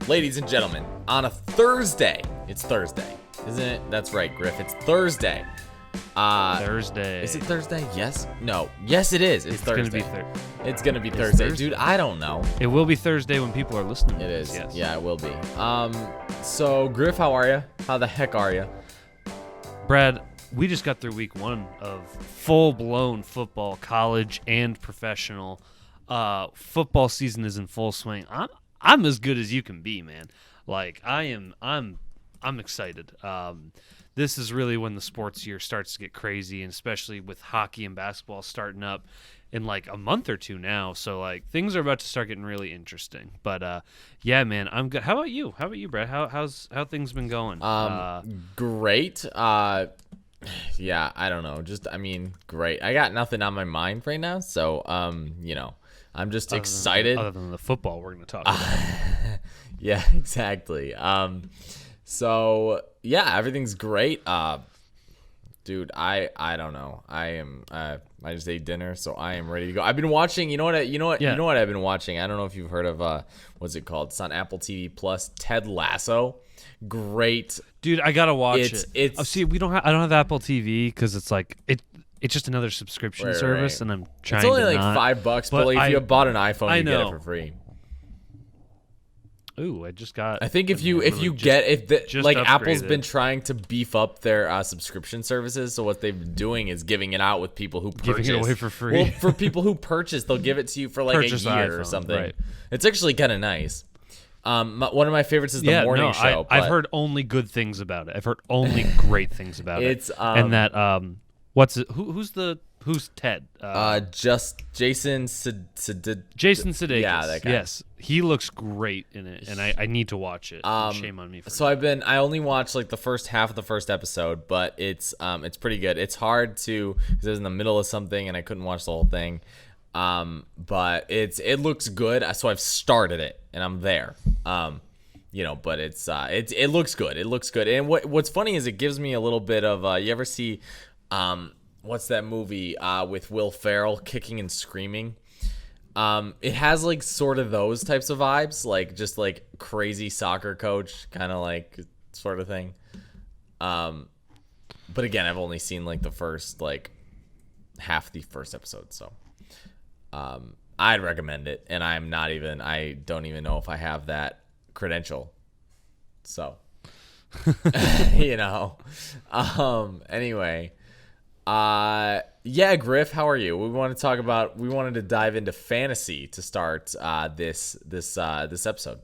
ladies and gentlemen, on a Thursday. It's Thursday, isn't it? That's right, Griff. It's Thursday. Thursday. Is it Thursday? Yes? No. Yes, it is. It's Thursday. It's gonna be Thursday. Dude, I don't know. It will be Thursday when people are listening. It is. Yes. Yeah, it will be. So, Griff, how are you? How the heck are you? Brad, we just got through week 1 of full-blown football, college and professional. Football season is in full swing. I'm as good as you can be, man. Like I'm excited. This is really when the sports year starts to get crazy, and especially with hockey and basketball starting up in like a month or two now. So like things are about to start getting really interesting. But yeah, man, I'm good. How about you? How about you, Brad? How things been going? Great. Yeah, I don't know. Great. I got nothing on my mind right now, so I'm just excited. Other than the football we're going to talk about. Yeah, exactly. So yeah, everything's great. Dude, I don't know. I just ate dinner, so I am ready to go. I've been watching. You know what I've been watching. I don't know if you've heard of what's it called? It's on Apple TV Plus. Ted Lasso. Great, dude. I gotta watch it. I don't have Apple TV because it's like it's just another subscription service, and I'm trying. It's only to like not, $5, but like if you bought an iPhone, you get it for free. Ooh, I just got. I think Apple's been trying to beef up their subscription services. So what they've been doing is giving it out with people who purchase. Giving it away for free. Well, for people who purchase, they'll give it to you for like a year or something. Right. It's actually kind of nice. One of my favorites is the morning show. I've heard only good things about it. I've heard only great things about it. And that what's it? Who's Ted? Just Jason Sudeikis. Jason Sudeikis. Yeah, that guy. Yes, he looks great in it, and I need to watch it. Shame on me for that. I only watched like the first half of the first episode, but it's pretty good. It's hard to because I was in the middle of something and I couldn't watch the whole thing. But it looks good, so I've started it and I'm there. But it looks good. It looks good. And what's funny is it gives me a little bit of you ever see what's that movie with Will Ferrell kicking and screaming? It has like sort of those types of vibes, like just like crazy soccer coach kind of like sort of thing. But again, I've only seen like the first like half the first episode, so I'd recommend it, and I don't even know if I have that credential. So, anyway, yeah, Griff, how are you? We wanted to dive into fantasy to start this episode.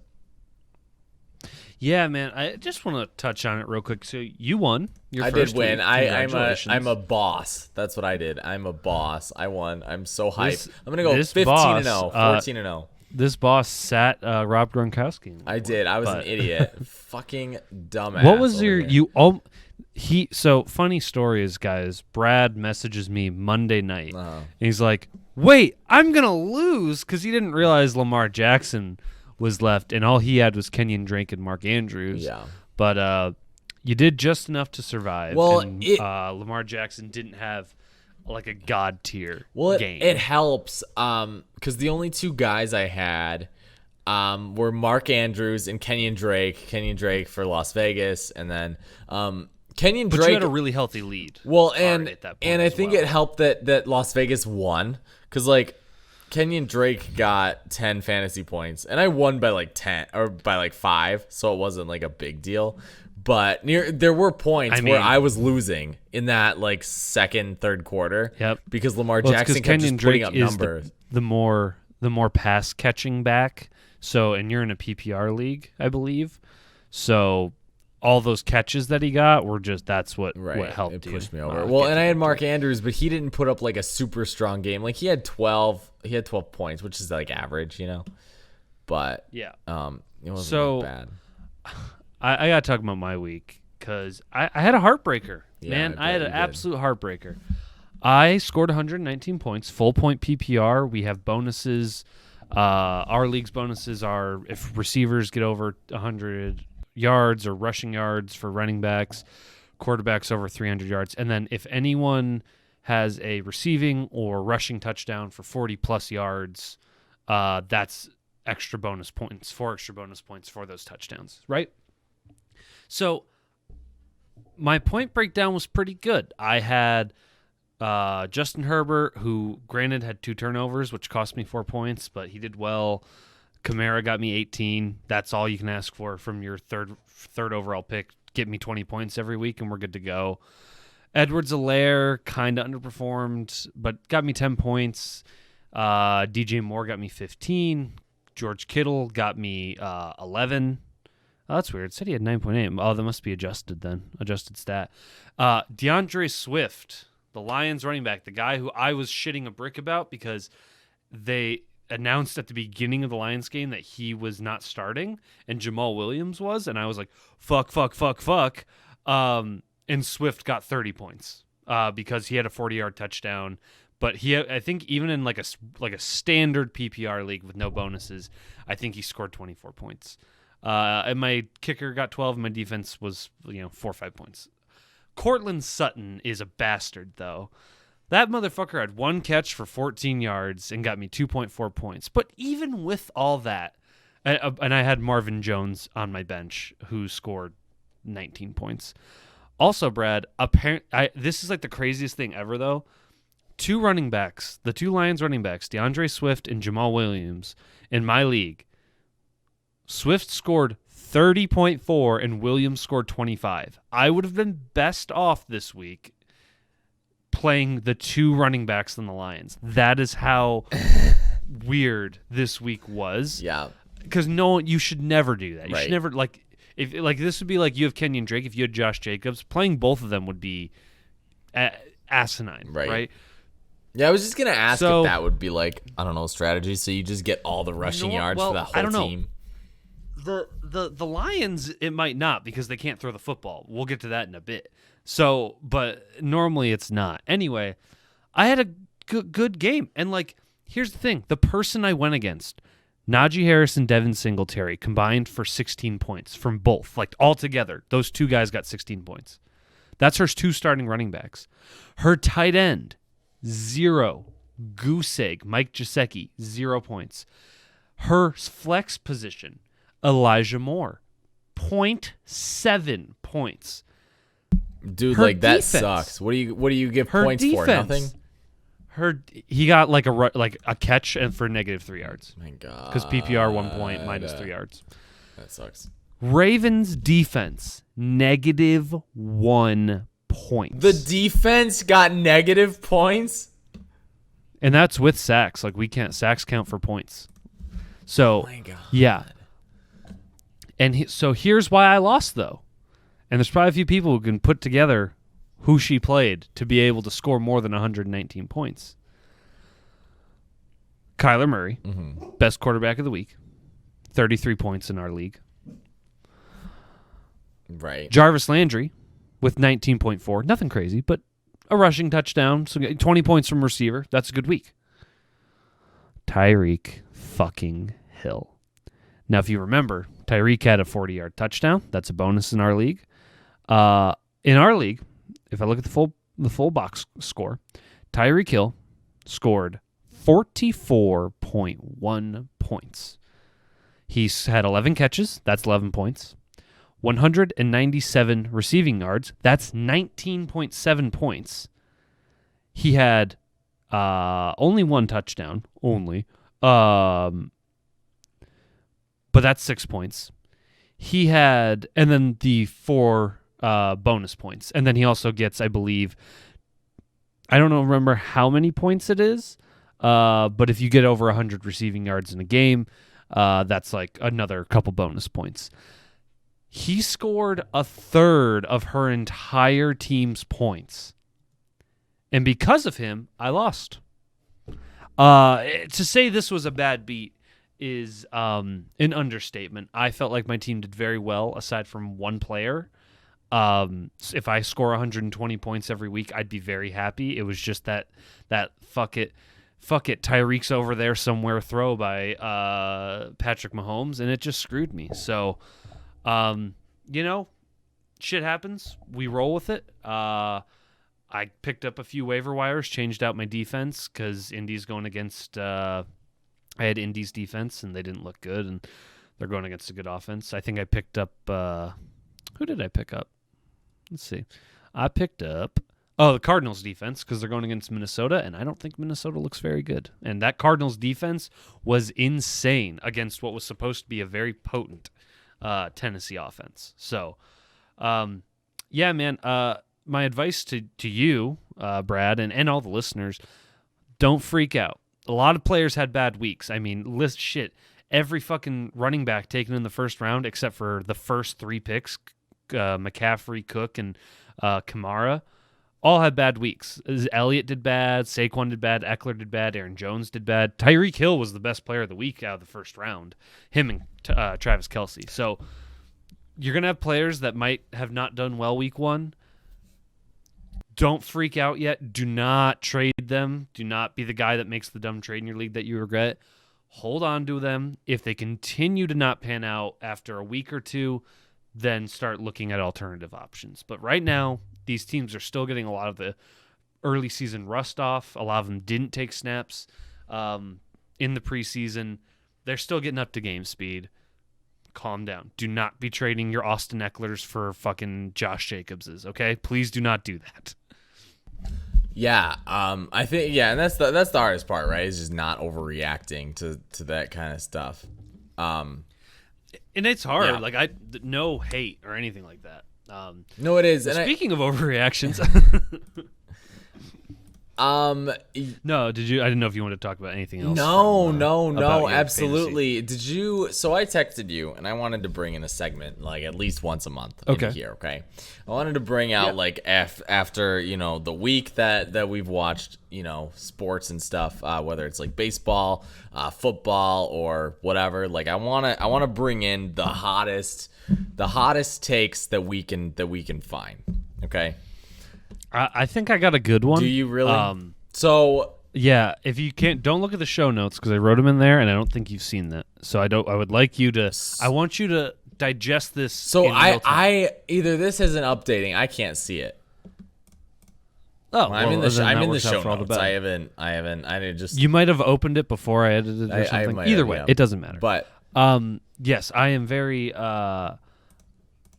Yeah, man. I just want to touch on it real quick. So you won. I did win. I'm a boss. That's what I did. I'm a boss. I won. I'm so hyped. I'm gonna go 15-0, 14-0. This boss sat Rob Gronkowski. I did. I was an idiot. Fucking dumbass. What was So funny story is, guys, Brad messages me Monday night. And he's like, wait, I'm going to lose, because he didn't realize Lamar Jackson was left, and all he had was Kenyon Drake and Mark Andrews. Yeah. But you did just enough to survive. Well, and Lamar Jackson didn't have like a god tier game. It helps because the only two guys I had were Mark Andrews and Kenyon Drake. Kenyon Drake for Las Vegas, and then Kenyon Drake. But you had a really healthy lead. Well, and I think it helped that Las Vegas won because like Kenyon Drake got 10 fantasy points, and I won by like 10 or by like 5, so it wasn't like a big deal. But there were points where I was losing in that like second, third quarter. Yep. Because Lamar Jackson kept just putting up numbers. The more pass catching back. So, and you're in a PPR league, I believe. So all those catches that he got were just that's what helped you. It pushed me over. Well, and I had Mark Andrews, but he didn't put up like a super strong game. Like he had 12 points, which is like average, But yeah. It wasn't bad. I got to talk about my week because I had a heartbreaker, man. I had an absolute heartbreaker. I scored 119 points, full point PPR. We have bonuses. Our league's bonuses are if receivers get over 100 yards or rushing yards for running backs, quarterbacks over 300 yards. And then if anyone has a receiving or rushing touchdown for 40-plus yards, that's extra bonus points, 4 extra bonus points for those touchdowns, right? So my point breakdown was pretty good. I had Justin Herbert, who granted had 2 turnovers, which cost me 4 points, but he did well. Kamara got me 18. That's all you can ask for from your third overall pick. Get me 20 points every week, and we're good to go. Edwards-Helaire kind of underperformed, but got me 10 points. DJ Moore got me 15. George Kittle got me 11. Oh, that's weird. It said he had 9.8. Oh, that must be adjusted then. Adjusted stat. DeAndre Swift, the Lions running back, the guy who I was shitting a brick about because they announced at the beginning of the Lions game that he was not starting and Jamal Williams was, and I was like, fuck. And Swift got 30 points because he had a 40-yard touchdown. But I think even in like a standard PPR league with no bonuses, I think he scored 24 points. And my kicker got 12, and my defense was 4 or 5 points. Cortland Sutton is a bastard, though. That motherfucker had 1 catch for 14 yards and got me 2.4 points. But even with all that, and I had Marvin Jones on my bench who scored 19 points. Also, Brad, this is like the craziest thing ever, though. 2 running backs, the 2 Lions running backs, DeAndre Swift and Jamal Williams, in my league, Swift scored 30.4 and Williams scored 25. I would have been best off this week playing the 2 running backs than the Lions. That is how weird this week was. Yeah. Because you should never do that. You Right. should never, if this would be like you have Kenyon Drake, if you had Josh Jacobs, playing both of them would be asinine, right? Yeah, I was just going to ask So- if that would be a strategy. So you just get all the rushing yards for the whole I don't know. team. The Lions, it might not because they can't throw the football. We'll get to that in a bit. So, but normally it's not. Anyway, I had a good game. And here's the thing. The person I went against, Najee Harris and Devin Singletary, combined for 16 points from both. All together, those 2 guys got 16 points. That's her 2 starting running backs. Her tight end, 0. Goose egg, Mike Gesicki, 0 points. Her flex position, Elijah Moore, 0.7 points. Dude, Her that defense. sucks. What do you give Her points for? Nothing? He got a catch and for -3 yards. My God. Because PPR 1 point, -3 yards. That sucks. Ravens defense, -1 points. The defense got negative points? And that's with sacks. Sacks count for points. So, My God. yeah. And so here's why I lost, though. And there's probably a few people who can put together who she played to be able to score more than 119 points. Kyler Murray, best quarterback of the week, 33 points in our league. Right. Jarvis Landry with 19.4, nothing crazy, but a rushing touchdown, so 20 points from receiver. That's a good week. Tyreek fucking Hill. Now, if you remember, Tyreek had a 40-yard touchdown. That's a bonus in our league. In our league, if I look at the full box score, Tyreek Hill scored 44.1 points. He's had 11 catches. That's 11 points. 197 receiving yards. That's 19.7 points. He had only 1 touchdown. But that's 6 points. He had, and then the 4 bonus points. And then he also gets, I believe, I don't remember how many points it is, but if you get over 100 receiving yards in a game, that's another couple bonus points. He scored a third of her entire team's points. And because of him, I lost. To say this was a bad beat is an understatement. I felt like my team did very well aside from one player. If I score 120 points every week, I'd be very happy. It was just that fuck it, Tyreek's over there somewhere throw by Patrick Mahomes, and it just screwed me. So, shit happens. We roll with it. I picked up a few waiver wires, changed out my defense because Indy's going against I had Indy's defense, and they didn't look good, and they're going against a good offense. I think I picked up who did I pick up? Let's see. I picked up the Cardinals defense because they're going against Minnesota, and I don't think Minnesota looks very good. And that Cardinals defense was insane against what was supposed to be a very potent Tennessee offense. So, yeah, man, my advice to you, Brad, and all the listeners, don't freak out. A lot of players had bad weeks. I mean, every fucking running back taken in the first round except for the first 3 picks, McCaffrey, Cook, and Kamara, all had bad weeks. Elliott did bad, Saquon did bad, Eckler did bad, Aaron Jones did bad. Tyreek Hill was the best player of the week out of the first round, him and Travis Kelce. So you're going to have players that might have not done well week 1. Don't freak out yet. Do not trade them. Do not be the guy that makes the dumb trade in your league that you regret. Hold on to them. If they continue to not pan out after a week or 2, then start looking at alternative options. But right now, these teams are still getting a lot of the early season rust off. A lot of them didn't take snaps in the preseason. They're still getting up to game speed. Calm down. Do not be trading your Austin Ecklers for fucking Josh Jacobses, okay? Please do not do that. Yeah, I think and that's the hardest part, right? Is just not overreacting to that kind of stuff. And it's hard. Yeah. No hate or anything like that. No, it is. Speaking of overreactions, no, did you? I didn't know if you wanted to talk about anything else. No, absolutely. Fantasy. Did you? So I texted you, and I wanted to bring in a segment like at least once a month. Okay. Here, okay. I wanted to bring out like after the week that we've watched, sports and stuff, whether it's like baseball, football, or whatever. Like I wanna bring in the hottest takes that we can find. Okay. I think I got a good one. Do you really? Yeah, if you can't, don't look at the show notes because I wrote them in there, and I don't think you've seen that. So I would like you to. I want you to digest this. So I either this isn't updating. I can't see it. Oh, I'm in the show notes. I haven't. I didn't just. You might have opened it before I edited it or something. Either way, it doesn't matter. But yes, I am very.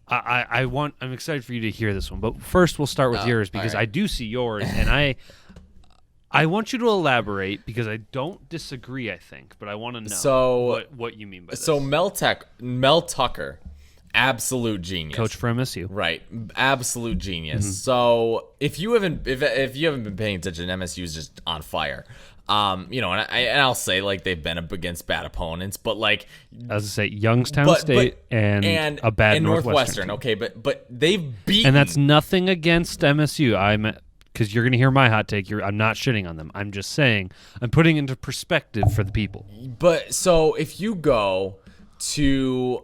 I'm excited for you to hear this one, but first we'll start with yours because I do see yours, and I want you to elaborate because I don't disagree. I think, but I want to know what you mean by this. So Mel Tucker, absolute genius, coach for MSU, right? Absolute genius. Mm-hmm. So if you haven't been paying attention, MSU is just on fire. And I'll say like they've been up against bad opponents, but like as I say, Youngstown State and a bad Northwestern. Okay, but they've beaten, and that's nothing against MSU. Because you're going to hear my hot take. I'm not shitting on them. I'm just saying I'm putting into perspective for the people. But so if you go to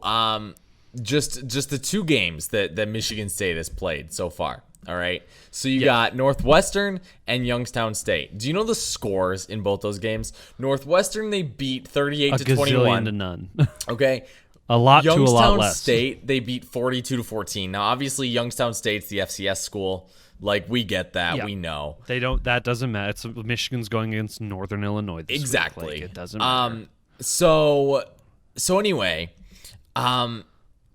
just the 2 games that Michigan State has played so far. All right. So you got Northwestern and Youngstown State. Do you know the scores in both those games? Northwestern, they beat 38 to 21. To none. Okay. A lot to a lot less. Youngstown State, they beat 42 to 14. Now, obviously, Youngstown State's the FCS school. Like, we get that. Yeah. We know. That doesn't matter. It's Michigan's going against Northern Illinois this exactly. week. Like, it doesn't matter. So anyway,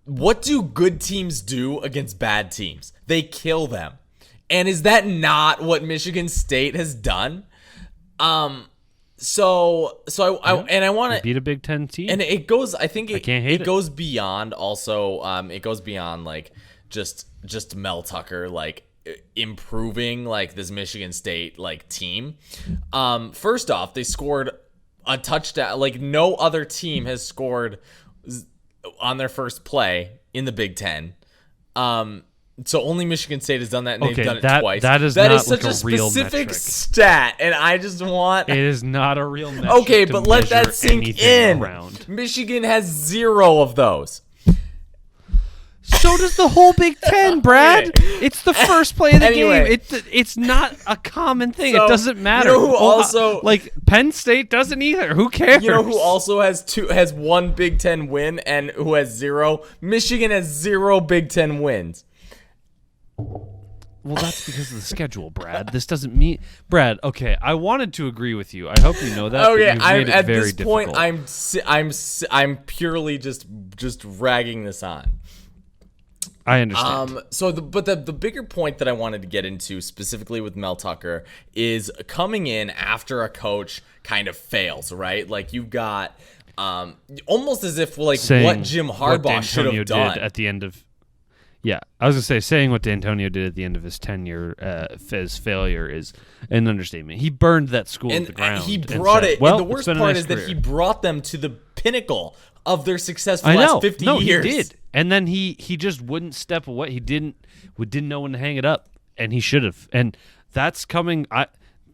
what do good teams do against bad teams? They kill them. And is that not what Michigan State has done? I want to beat a Big Ten team, and it goes. I think it goes beyond. Also, it goes beyond like just Mel Tucker like improving like this Michigan State like team. First off, they scored a touchdown. Like no other team has scored on their first play in the Big Ten. So only Michigan State has done that, and they've done it twice. That is such a specific stat, and I just want. It is not a real metric. Okay, but let that sink in. Around. Michigan has 0 of those. So does the whole Big Ten, Brad. Okay. It's the first play of the game. It's not a common thing. So, it doesn't matter. You know who also like Penn State doesn't either. Who cares? You know who also has 1 Big Ten win and who has 0? Michigan has 0 Big Ten wins. Well, that's because of the schedule, Brad. This doesn't mean Brad. Okay, I wanted to agree with you. I hope you know that. Okay, but you've made it at very this point, difficult. I'm purely just ragging this on. I understand. But the bigger point that I wanted to get into specifically with Mel Tucker is coming in after a coach kind of fails, right? Like you've got almost as if like Saying what Jim Harbaugh should have done at the end of. Yeah, I was gonna say saying what D'Antonio did at the end of his tenure, his failure is an understatement. He burned that school to the ground. He brought it. Well, and the worst part is that he brought them to the pinnacle of their success for the last 50 years. He did. And then he just wouldn't step away. He didn't know when to hang it up, and he should have. And that's coming.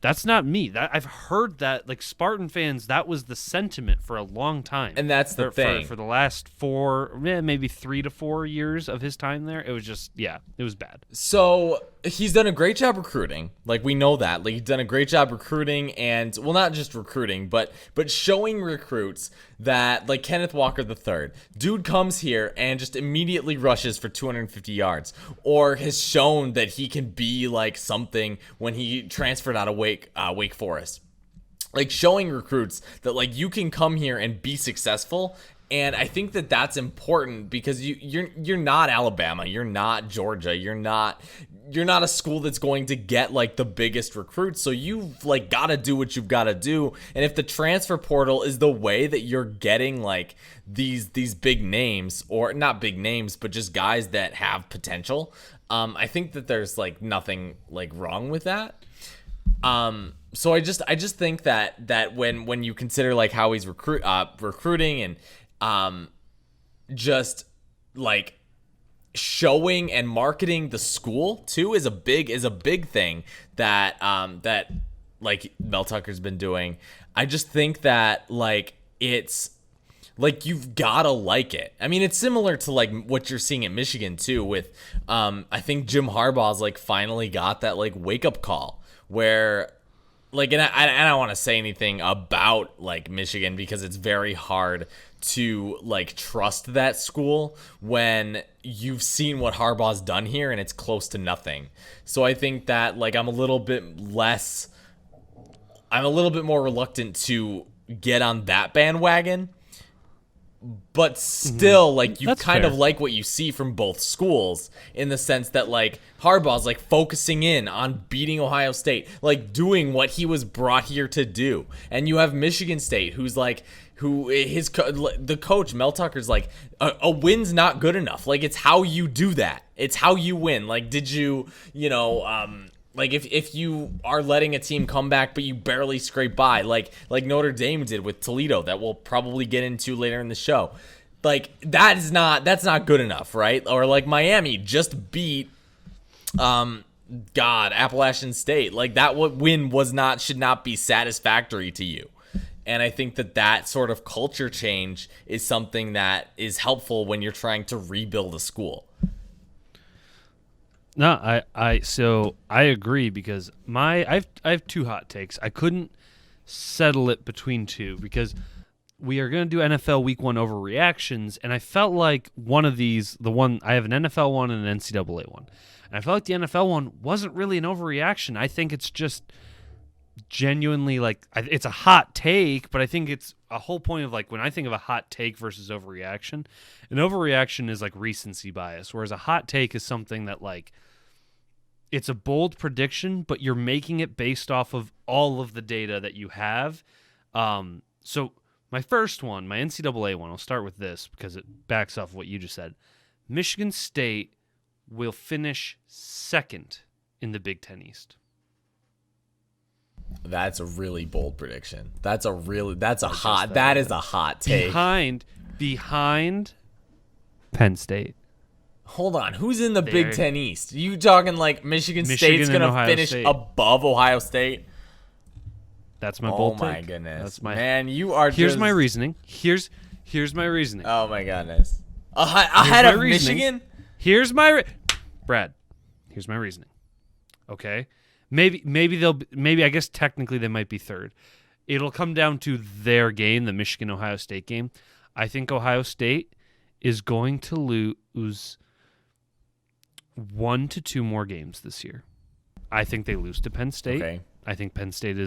That's not me. I've heard that, like, Spartan fans, that was the sentiment for a long time. And that's the thing. For the last maybe 3 to 4 years of his time there, it was just, it was bad. So he's done a great job recruiting. Like, we know that. Like, he's done a great job recruiting and, well, not just recruiting, but showing recruits that, like Kenneth Walker III, dude comes here and just immediately rushes for 250 yards, or has shown that he can be like something when he transferred out of Wake Forest. Like, showing recruits that, like, you can come here and be successful. And I think that that's important because you're not Alabama, you're not Georgia, you're not a school that's going to get like the biggest recruits. So you've like got to do what you've got to do. And if the transfer portal is the way that you're getting like these big names, or not big names, but just guys that have potential, I think that there's like nothing like wrong with that. So I just think that when you consider like how he's recruiting and just like showing and marketing the school too is a big thing that like Mel Tucker's been doing. I just think that like it's like you've gotta like it. I mean, it's similar to like what you're seeing at Michigan too with I think Jim Harbaugh's like finally got that like wake up call where like, and I don't want to say anything about like Michigan because it's very hard to like trust that school when you've seen what Harbaugh's done here and it's close to nothing. So I think that like I'm a little bit more reluctant to get on that bandwagon. But still, like, you That's kind fair. of like what you see from both schools in the sense that, like, Harbaugh's, like, focusing in on beating Ohio State, like, doing what he was brought here to do. And you have Michigan State, who's, like, the coach, Mel Tucker's, like, a win's not good enough. Like, it's how you do that. It's how you win. Like, did you like if you are letting a team come back but you barely scrape by, like Notre Dame did with Toledo, that we'll probably get into later in the show, like that's not good enough, right? Or like Miami just beat Appalachian State, like that win should not be satisfactory to you. And I think that sort of culture change is something that is helpful when you're trying to rebuild a school. No, I agree because I have two hot takes. I couldn't settle it between two because we are going to do NFL Week 1 overreactions, and I felt like one of these, I have an NFL one and an NCAA one, and I felt like the NFL one wasn't really an overreaction. I think it's just genuinely like it's a hot take, but I think it's a whole point of like when I think of a hot take versus overreaction, an overreaction is like recency bias, whereas a hot take is something that like it's a bold prediction, but you're making it based off of all of the data that you have. So my first one, my NCAA one, I'll start with this because it backs off what you just said. Michigan State will finish second in the Big Ten East. That's a really bold prediction. That is a hot take. Behind Penn State. Hold on, who's in the Big Ten East? You talking like Michigan State's going to finish above Ohio State? That's my bold take. Oh my goodness. That's my Man, you are Here's my reasoning. Here's my reasoning. Oh my goodness. Ahead of Michigan? Brad, here's my reasoning. Okay? Maybe I guess technically they might be third. It'll come down to their game, the Michigan-Ohio State game. I think Ohio State is going to lose 1 to 2 more games this year. I think they lose to Penn State. Okay. I think Penn State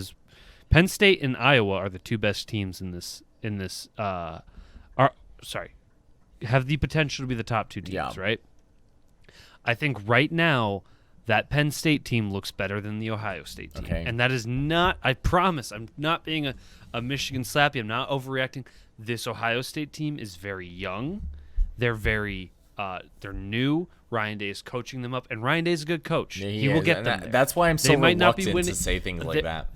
and Iowa are the two best teams in this have the potential to be the top two teams, right? I think right now that Penn State team looks better than the Ohio State team. Okay. And that is not, I promise, I'm not being a Michigan slappy. I'm not overreacting. This Ohio State team is very young. They're they're new. Ryan Day is coaching them up, and Ryan Day is a good coach. Yeah, he will get them there. That's why I'm so reluctant to say things like that.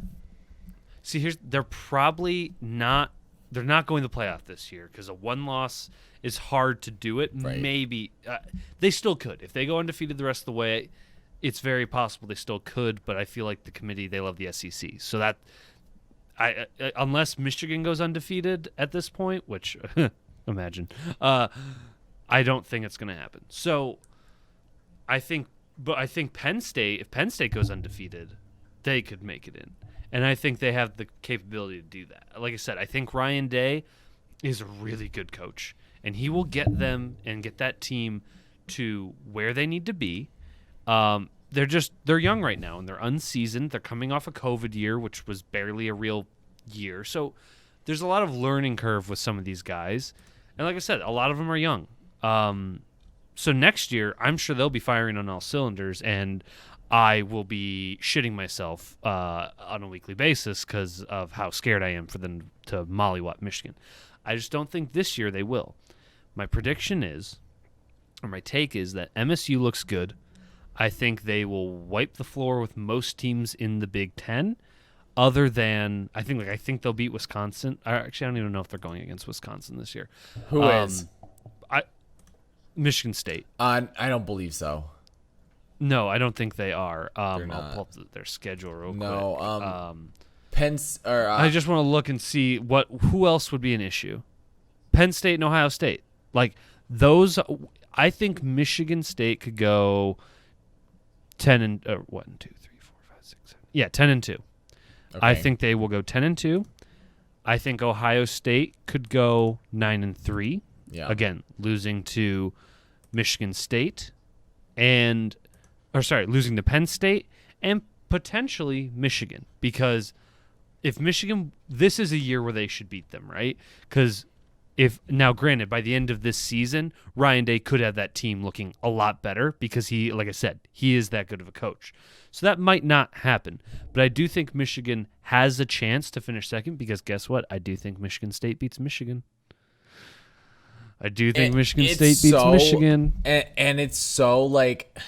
See, they're probably not. They're not going to the playoff this year because a one loss is hard to do it. Right. Maybe they still could if they go undefeated the rest of the way. It's very possible they still could, but I feel like the committee, they love the SEC, so that unless Michigan goes undefeated at this point, which imagine, I don't think it's going to happen. So I think Penn State, if Penn State goes undefeated, they could make it in. And I think they have the capability to do that. Like I said, I think Ryan Day is a really good coach, and he will get them and get that team to where they need to be. They're young right now, and they're unseasoned. They're coming off a COVID year, which was barely a real year. So there's a lot of learning curve with some of these guys. And like I said, a lot of them are young. So next year, I'm sure they'll be firing on all cylinders, and I will be shitting myself on a weekly basis because of how scared I am for them to mollywop Michigan. I just don't think this year they will. My prediction is, or my take is, that MSU looks good. I think they will wipe the floor with most teams in the Big Ten, other than I think they'll beat Wisconsin. Actually, I don't even know if they're going against Wisconsin this year. Who is? Michigan State. I don't believe so. No, I don't think they are. They're not. I'll pull up their schedule real quick. No. I just want to look and see who else would be an issue. Penn State and Ohio State. Like those, I think Michigan State could go 10 and 1, 2, 3, 4, 5, 6, 7. Yeah, 10 and 2. Okay. I think they will go 10 and 2. I think Ohio State could go 9 and 3. Yeah. Again, losing to Michigan State losing to Penn State and potentially Michigan, because if Michigan, this is a year where they should beat them, right? Because granted, by the end of this season, Ryan Day could have that team looking a lot better because he, like I said, he is that good of a coach. So that might not happen. But I do think Michigan has a chance to finish second because guess what? I do think Michigan State beats Michigan. I do think Michigan State beats Michigan. And it's so like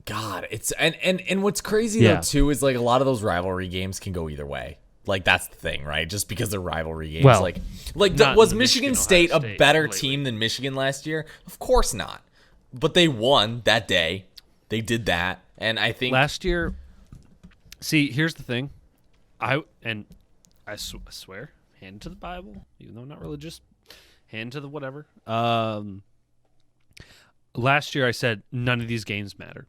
God, it's and what's crazy though too is like a lot of those rivalry games can go either way. Like that's the thing, right? Just because they're rivalry games. Well, was Michigan State a better team than Michigan last year? Of course not. But they won that day. They did that. And I think last year, see, here's the thing. I swear, hand to the Bible, even though I'm not religious, hand to the whatever. Last year I said none of these games matter.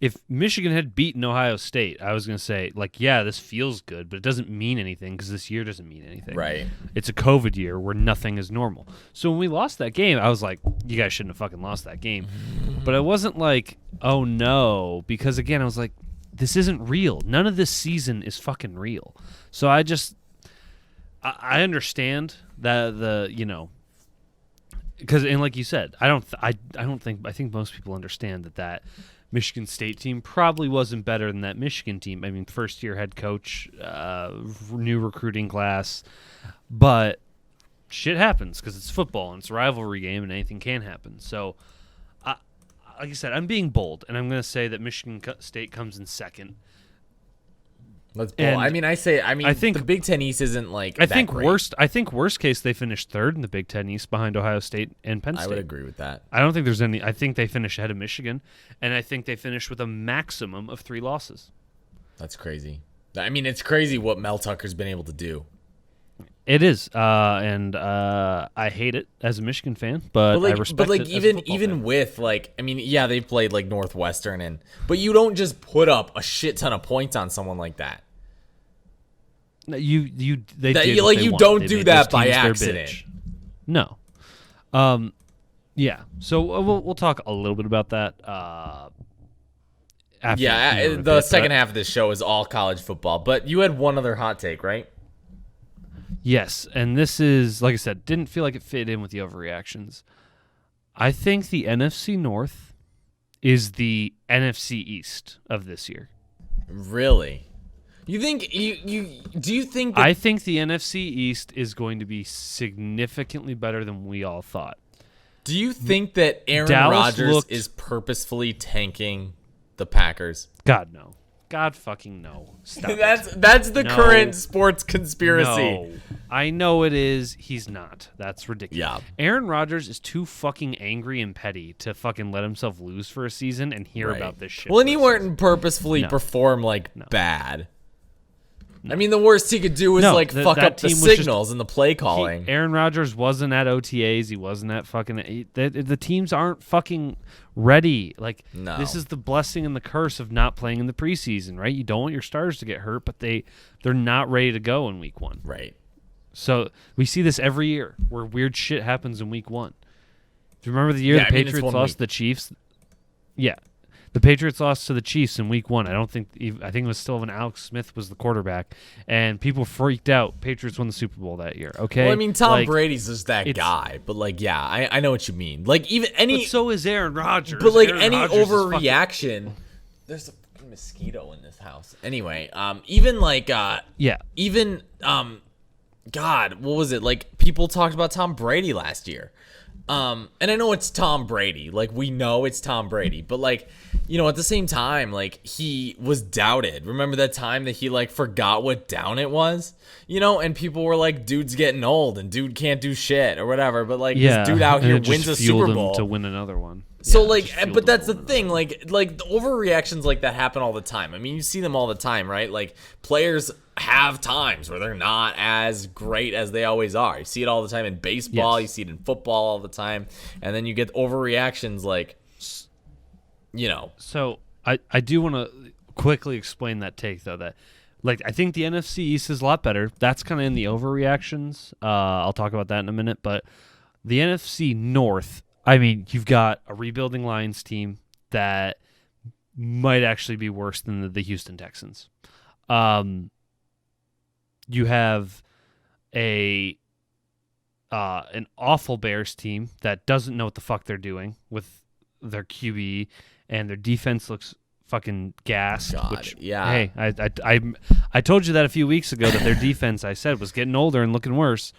If Michigan had beaten Ohio State, I was going to say, this feels good, but it doesn't mean anything because this year doesn't mean anything. Right. It's a COVID year where nothing is normal. So when we lost that game, I was like, you guys shouldn't have fucking lost that game. But I wasn't like, oh no, because again, I was like, this isn't real. None of this season is fucking real. So I I understand that because like you said, I think most people understand that Michigan State team probably wasn't better than that Michigan team. I mean, first year head coach, new recruiting class, but shit happens because it's football and it's a rivalry game and anything can happen. So, like I said, I'm being bold and I'm going to say that Michigan State comes in second. That's bold. I think the Big Ten East isn't I think worst case they finish third in the Big Ten East behind Ohio State and Penn State. I would agree with that. I don't think there's any. I think they finish ahead of Michigan, and I think they finish with a maximum of 3 losses. That's crazy. I mean, it's crazy what Mel Tucker's been able to do. It is, and I hate it as a Michigan fan, but I respect it. But even with they've played like Northwestern, but you don't just put up a shit ton of points on someone like that. You don't do that by accident. No. Yeah. So we'll talk a little bit about that. after the second half of this show is all college football. But you had one other hot take, right? Yes, and this is, like I said, didn't feel like it fit in with the overreactions. I think the NFC North is the NFC East of this year. Really? You think do you think that, I think the NFC East is going to be significantly better than we all thought. do you think that Aaron Dallas Rodgers is purposefully tanking the Packers? God, no. God fucking no. Stop That's the current sports conspiracy. No. I know it is. He's not. That's ridiculous. Yeah. Aaron Rodgers is too fucking angry and petty to fucking let himself lose for a season and hear about this shit. Well, and he wouldn't purposefully perform bad. No. I mean, the worst he could do was fuck up the signals and the play calling. Aaron Rodgers wasn't at OTAs. He wasn't at fucking. The teams aren't fucking ready. This is the blessing and the curse of not playing in the preseason, right? You don't want your stars to get hurt, but they're not ready to go in week 1. Right. So we see this every year where weird shit happens in week 1. Do you remember the year the Patriots lost to the Chiefs? Yeah. The Patriots lost to the Chiefs in week 1. I think it was still when Alex Smith was the quarterback, and people freaked out. Patriots won the Super Bowl that year. Okay. Well, I mean, Tom Brady's just that guy, but I know what you mean. But so is Aaron Rodgers. But any overreaction, there's a fucking mosquito in this house. Anyway, God, what was it? People talked about Tom Brady last year. And I know it's Tom Brady. We know it's Tom Brady. But, at the same time, he was doubted. Remember that time that he, forgot what down it was? And people were like, dude's getting old and dude can't do shit or whatever. But, this dude out here wins a Super Bowl. To win another one. So, but that's the thing. The overreactions like that happen all the time. I mean, you see them all the time, right? Players have times where they're not as great as they always are. You see it all the time in baseball. Yes. You see it in football all the time. And then you get overreactions So I do want to quickly explain that take, though, that I think the NFC East is a lot better. That's kind of in the overreactions. I'll talk about that in a minute. But the NFC North, I mean, you've got a rebuilding Lions team that might actually be worse than the Houston Texans. You have an awful Bears team that doesn't know what the fuck they're doing with their QB, and their defense looks fucking gassed. Hey, I told you that a few weeks ago that their defense, I said, was getting older and looking worse.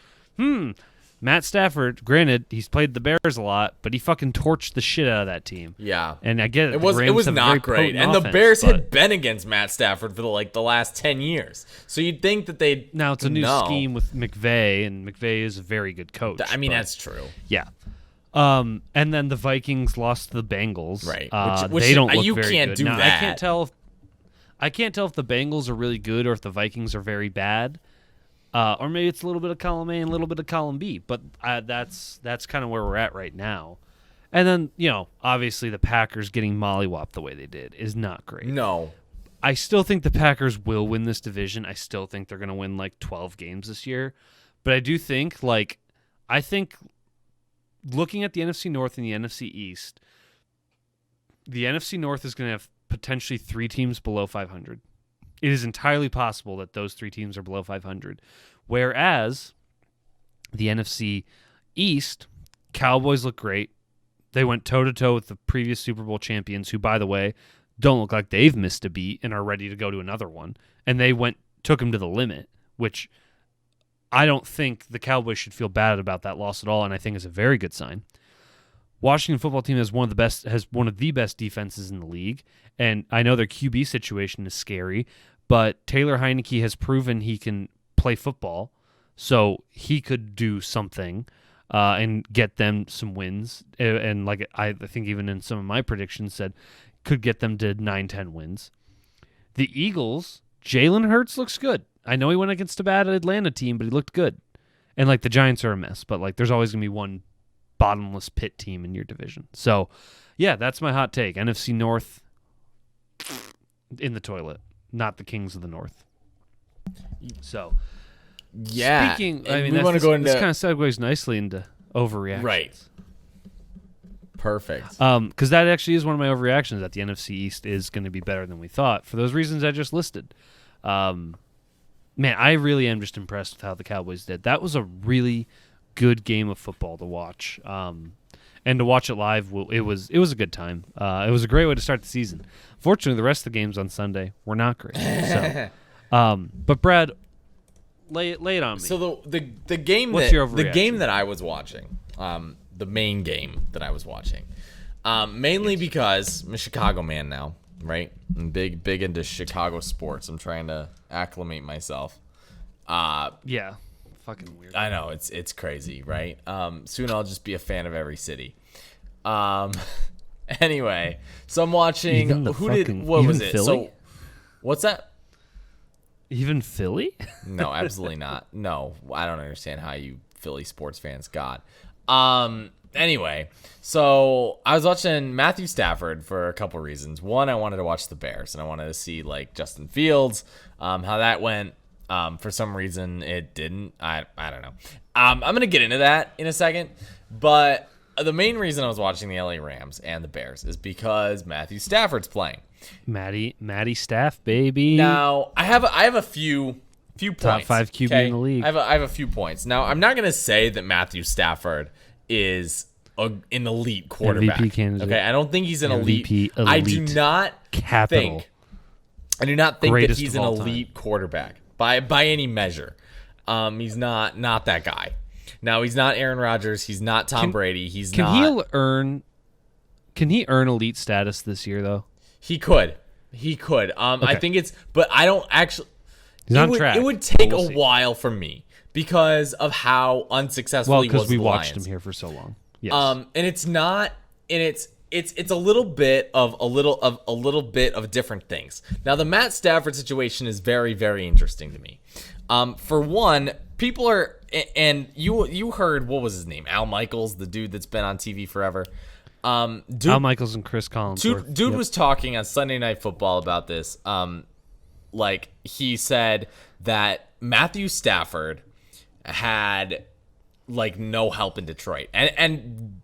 Matt Stafford, granted, he's played the Bears a lot, but he fucking torched the shit out of that team. Yeah. And I get it. It was not great. And the Bears had been against Matt Stafford for the last 10 years. So you'd think that they'd Now it's a new scheme with McVay, and McVay is a very good coach. I mean, that's true. Yeah. And then the Vikings lost to the Bengals. Right. Which they don't look you very can't good. do now, that. I can't tell if the Bengals are really good or if the Vikings are very bad. Or maybe it's a little bit of column A and a little bit of column B, but that's kind of where we're at right now. And then, obviously the Packers getting mollywopped the way they did is not great. No. I still think the Packers will win this division. I still think they're going to win 12 games this year. But I do think, looking at the NFC North and the NFC East, the NFC North is going to have potentially 3 teams below 500. It is entirely possible that those 3 teams are below 500. Whereas the NFC East, Cowboys look great. They went toe-to-toe with the previous Super Bowl champions, who, by the way, don't look like they've missed a beat and are ready to go to another one. And they took them to the limit, which I don't think the Cowboys should feel bad about that loss at all, and I think is a very good sign. Washington football team has one of the best defenses in the league, and I know their QB situation is scary, but Taylor Heineke has proven he can play football, so he could do something and get them some wins. And I think even in some of my predictions said could get them to 9-10 wins. The Eagles, Jalen Hurts looks good. I know he went against a bad Atlanta team, but he looked good. And the Giants are a mess, but there's always going to be one bottomless pit team in your division. So, yeah, that's my hot take. NFC North in the toilet, not the Kings of the North. So, yeah. Speaking, I mean, this kind of segues nicely into overreactions. Right. Perfect. Because that actually is one of my overreactions, that the NFC East is going to be better than we thought for those reasons I just listed. Man, I really am just impressed with how the Cowboys did. That was a really good game of football to watch. And to watch it live, it was a good time. It was a great way to start the season. Fortunately, the rest of the games on Sunday were not great. So, but Brad, lay it on me. So the game the game that I was watching, the main game that I was watching, mainly because I'm a Chicago man now, right? I'm big into Chicago sports. I'm trying to acclimate myself. Yeah. Fucking weird. I know, it's crazy, right? Soon I'll just be a fan of every city. Anyway, so I'm watching. What was it? Philly? So, what's that? Even Philly? No, absolutely not. No, I don't understand how you Philly sports fans got. Anyway, so I was watching Matthew Stafford for a couple reasons. One, I wanted to watch the Bears, and I wanted to see like Justin Fields, how that went. For some reason, it didn't. I don't know. I'm gonna get into that in a second, but the main reason I was watching the LA Rams and the Bears is because Matthew Stafford's playing. Matty Staff, baby. Now I have a few points. Top 5 QB in the league. I have a few points. Now I'm not gonna say that Matthew Stafford is an elite quarterback. MVP candidate. Okay, I don't think he's an MVP, elite. I do not capital. think that he's an elite quarterback by any measure. He's not that guy. Now he's not Aaron Rodgers. He's not Tom Brady. Can he earn elite status this year though? He could. Okay. I think but I don't actually. He's on track. It would take a while for me because of how unsuccessful he was. Well, because we watched watched him here for so long. Yes. And it's not, and it's a little bit of a little bit of different things. Now the Matt Stafford situation is very, very interesting to me. For one, people are, and you heard, what was his name? Al Michaels, the dude that's been on TV forever. Al Michaels and Chris Collins. Dude was talking on Sunday Night Football about this. Like he said that Matthew Stafford had like no help in Detroit, and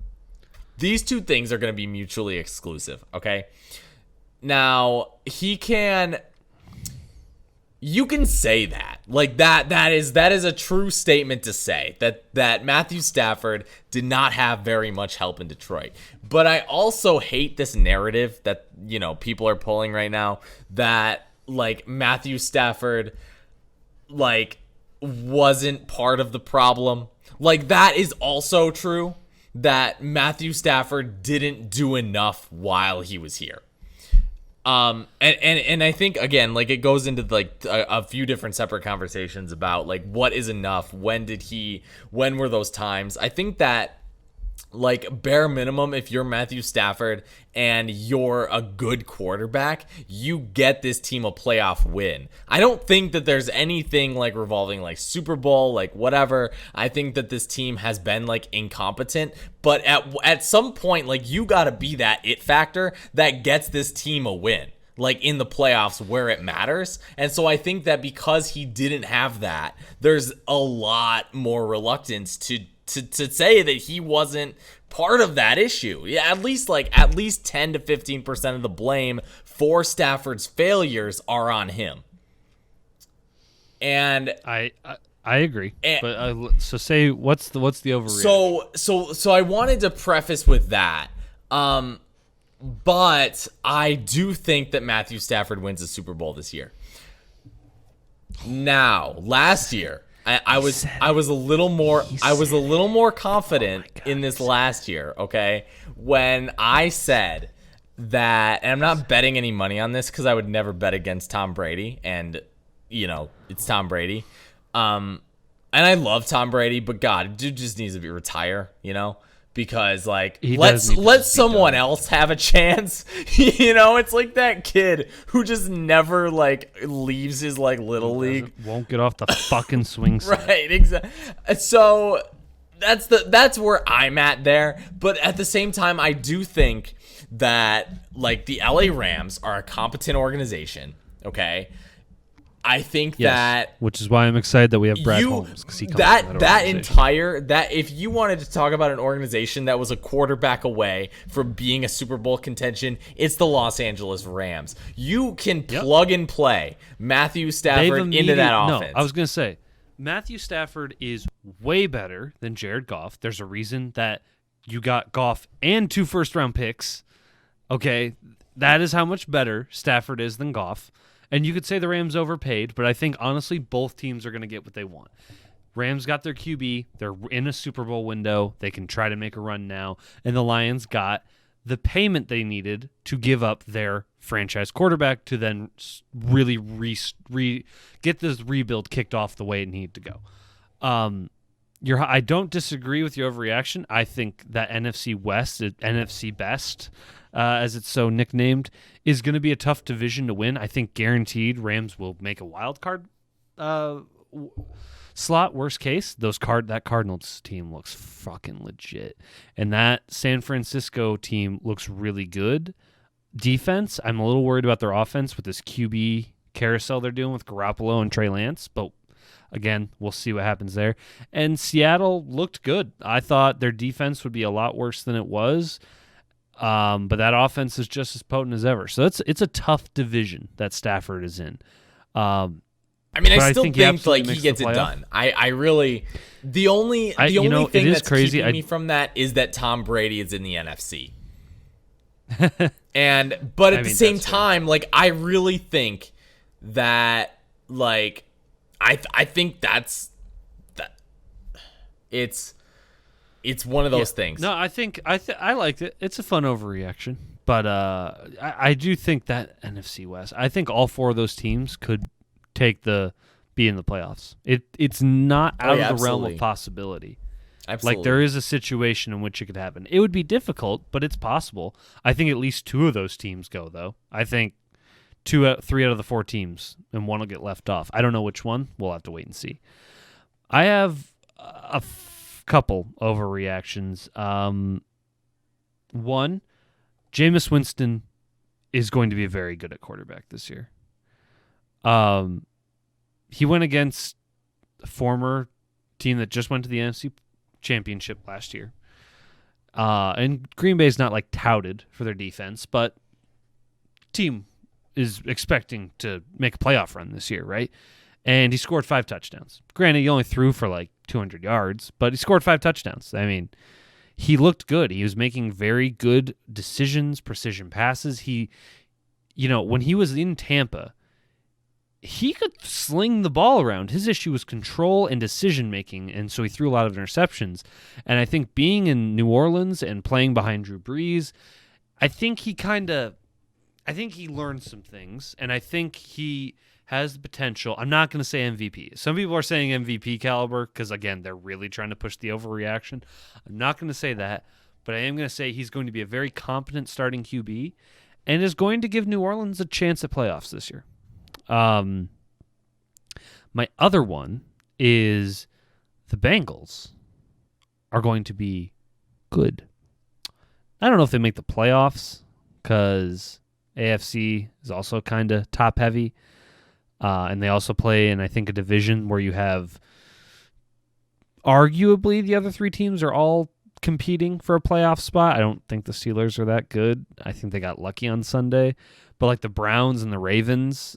these two things are going to be mutually exclusive. Okay, now you can say that like that is a true statement to say that Matthew Stafford did not have very much help in Detroit. But I also hate this narrative that people are pulling right now that like Matthew Stafford like wasn't part of the problem. Like that is also true, that Matthew Stafford didn't do enough while he was here. And I think again, like it goes into like a few different separate conversations about like what is enough, when were those times. I think that like bare minimum, if you're Matthew Stafford and you're a good quarterback, you get this team a playoff win. I don't think that there's anything like revolving like Super Bowl, like whatever. I think that this team has been like incompetent, but at some point, like you got to be that it factor that gets this team a win, like in the playoffs where it matters. And so I think that because he didn't have that, there's a lot more reluctance to say that he wasn't part of that issue. Yeah, at least 10 to 15% of the blame for Stafford's failures are on him. And I agree. But so say what's the overreaction? So I wanted to preface with that. But I do think that Matthew Stafford wins the Super Bowl this year. Now, last year I was a little more confident in this last year, okay? When I said that, and I'm not betting any money on this because I would never bet against Tom Brady, and it's Tom Brady. And I love Tom Brady, but God, dude just needs to retire, because like let someone else have a chance. It's like that kid who just never like leaves his like little league, won't get off the fucking swing set. Right, exactly. So that's where I'm at there. But at the same time, I do think that like the LA Rams are a competent organization. Okay, I think Yes, that which is why I'm excited that we have Brad Holmes, because he comes from that organization. if you wanted to talk about an organization that was a quarterback away from being a Super Bowl contention, it's the Los Angeles Rams. You can plug and play Matthew Stafford into that offense. No, I was going to say, Matthew Stafford is way better than Jared Goff. There's a reason that you got Goff and 2 first-round picks. Okay, that is how much better Stafford is than Goff. And you could say the Rams overpaid, but I think, honestly, both teams are going to get what they want. Rams got their QB. They're in a Super Bowl window. They can try to make a run now. And the Lions got the payment they needed to give up their franchise quarterback to then really get this rebuild kicked off the way it needed to go. I don't disagree with your overreaction. I think that NFC West, NFC Best, as it's so nicknamed, is going to be a tough division to win. I think guaranteed Rams will make a wild card slot. Worst case, that Cardinals team looks fucking legit, and that San Francisco team looks really good. Defense, I'm a little worried about their offense with this QB carousel they're doing with Garoppolo and Trey Lance, but again, we'll see what happens there. And Seattle looked good. I thought their defense would be a lot worse than it was. But that offense is just as potent as ever. So it's a tough division that Stafford is in. I still think like he gets it done. I really the only thing that's crazy. keeping me from that is that Tom Brady is in the NFC. But at the same time, like I really think that like I think that it's one of those things. No, I liked it. It's a fun overreaction, but I do think that NFC West. I think all 4 of those teams could be in the playoffs. It's not out of the realm of possibility. Absolutely. Like there is a situation in which it could happen. It would be difficult, but it's possible. I think at least 2 of those teams go though. I think 3 out of the 4 teams, and 1 will get left off. I don't know which one. We'll have to wait and see. I have a couple overreactions. One, Jameis Winston is going to be very good at quarterback this year. He went against a former team that just went to the NFC Championship last year. And Green Bay is not like touted for their defense, but team is expecting to make a playoff run this year, right? And he scored 5 touchdowns. Granted, he only threw for like 200 yards, but he scored 5 touchdowns. I mean, he looked good. He was making very good decisions, precision passes. When he was in Tampa, he could sling the ball around. His issue was control and decision-making, and so he threw a lot of interceptions. And I think being in New Orleans and playing behind Drew Brees, I think he learned some things, and I think he has the potential. I'm not going to say MVP. Some people are saying MVP caliber because, again, they're really trying to push the overreaction. I'm not going to say that, but I am going to say he's going to be a very competent starting QB and is going to give New Orleans a chance at playoffs this year. My other one is the Bengals are going to be good. I don't know if they make the playoffs because AFC is also kind of top heavy. And they also play in, I think, a division where you have arguably the other 3 teams are all competing for a playoff spot. I don't think the Steelers are that good. I think they got lucky on Sunday. But like the Browns and the Ravens,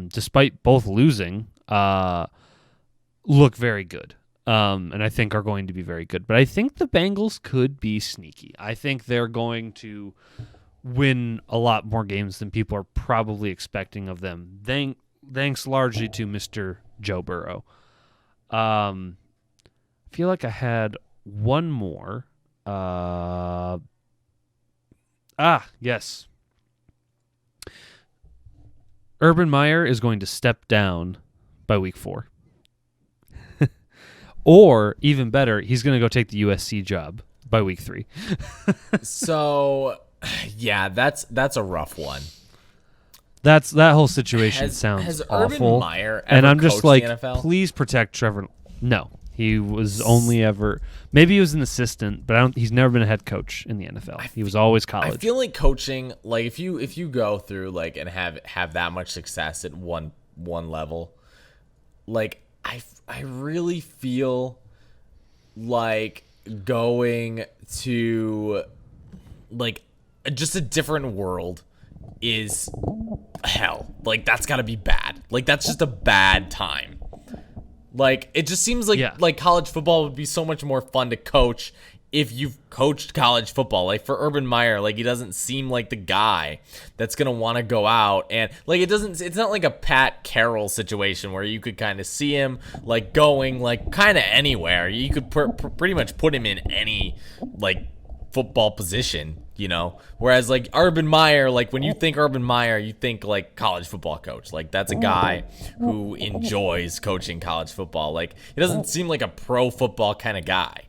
despite both losing, look very good. And I think are going to be very good. But I think the Bengals could be sneaky. I think they're going to win a lot more games than people are probably expecting of them. Thanks largely to Mr. Joe Burrow. I feel like I had one more. Yes. Urban Meyer is going to step down by week 4. Or, even better, he's going to go take the USC job by week 3. So, yeah, that's a rough one. That whole situation sounds awful. Urban Meyer ever and I'm just like, the NFL? Please protect Trevor. No, he was only ever maybe he was an assistant, but he's never been a head coach in the NFL. He was always college. I feel like coaching, like if you go through like and have that much success at one one level. Like, I really feel like going to, like, just a different world is hell. Like, that's gotta be bad. Like, that's just a bad time. Like, it just seems like like college football would be so much more fun to coach if you've coached college football. Like, for Urban Meyer, like, he doesn't seem like the guy that's gonna want to go out and, like, it's not like a Pat Carroll situation where you could kind of see him, like, going, like, kind of anywhere. You could pretty much put him in any, like, football position, you know? Whereas, like, Urban Meyer, like, when you think Urban Meyer, you think, like, college football coach. Like, that's a guy who enjoys coaching college football. Like, he doesn't seem like a pro football kind of guy.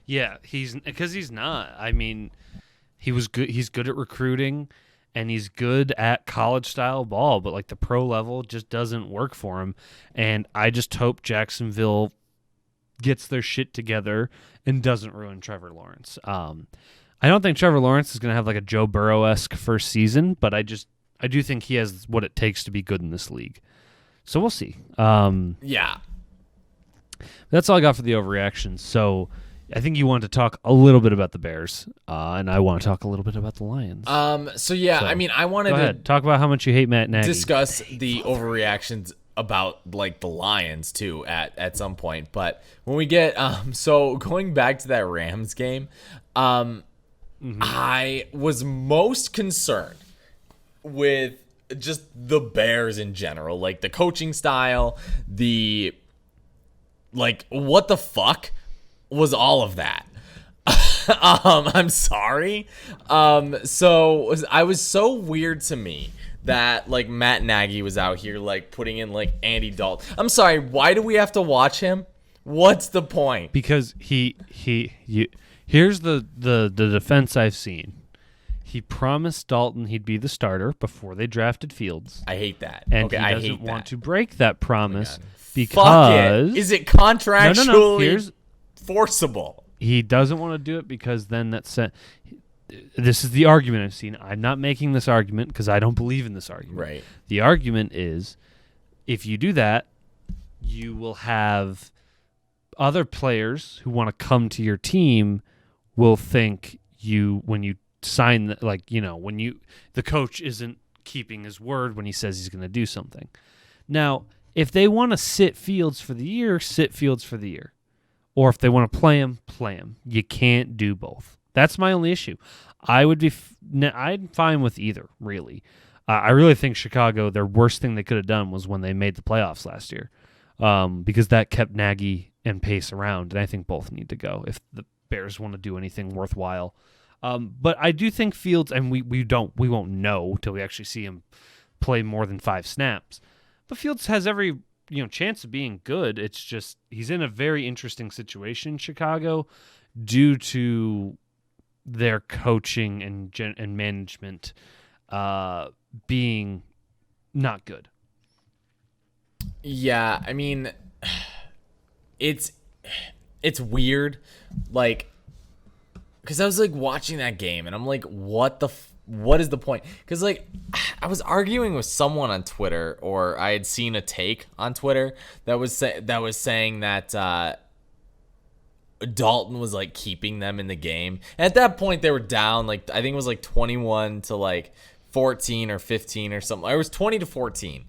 Yeah, because he's not. I mean, he's good at recruiting, and he's good at college-style ball, but, like, the pro level just doesn't work for him. And I just hope Jacksonville gets their shit together and doesn't ruin Trevor Lawrence. I don't think Trevor Lawrence is going to have like a Joe Burrow-esque first season, but I do think he has what it takes to be good in this league. So we'll see. Yeah. That's all I got for the overreactions. So I think you want to talk a little bit about the Bears, and I want to talk a little bit about the Lions. So I mean, I wanted to talk about how much you hate Matt Nagy. Discuss the overreactions about like the Lions too at some point. But when we get so going back to that Rams game, I was most concerned with just the Bears in general, like the coaching style, what the fuck was all of that? I'm sorry. So I was so weird to me that like Matt Nagy was out here like putting in like Andy Dalton. I'm sorry, why do we have to watch him? What's the point? Because here's the defense I've seen. He promised Dalton he'd be the starter before they drafted Fields. I hate that. And okay, he doesn't want to break that promise because fuck it. Is it contractually forcible? He doesn't want to do it because then this is the argument I've seen. I'm not making this argument because I don't believe in this argument. Right. The argument is if you do that, you will have other players who want to come to your team will think when you sign the coach isn't keeping his word when he says he's going to do something. Now, if they want to sit Fields for the year, sit Fields for the year. Or if they want to play him, play him. You can't do both. That's my only issue. I'm fine with either, really. I really think Chicago, their worst thing they could have done was when they made the playoffs last year, because that kept Nagy and Pace around, and I think both need to go if the Bears want to do anything worthwhile. But I do think Fields, and we won't know till we actually see him play more than 5 snaps. But Fields has every chance of being good. It's just he's in a very interesting situation in Chicago due to their coaching and management being not good. Yeah, I mean, it's weird, like, because I was like watching that game and I'm like, what is the point? Because like I was arguing with someone on Twitter, or I had seen a take on Twitter that was saying that Dalton was like keeping them in the game. And at that point they were down, like I think it was like 21 to like 14 or 15 or something. It was 20 to 14.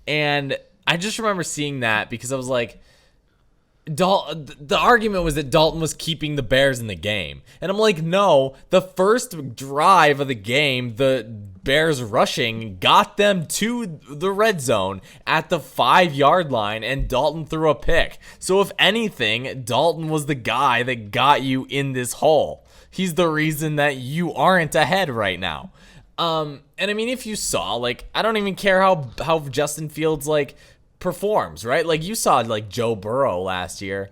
And I just remember seeing that because I was like, the argument was that Dalton was keeping the Bears in the game. And I'm like, no, the first drive of the game, the Bears rushing got them to the red zone at the 5-yard line, and Dalton threw a pick. So if anything, Dalton was the guy that got you in this hole. He's the reason that you aren't ahead right now. And I mean, if you saw, like, I don't even care how Justin Fields, like, performs, right? Like you saw like Joe Burrow last year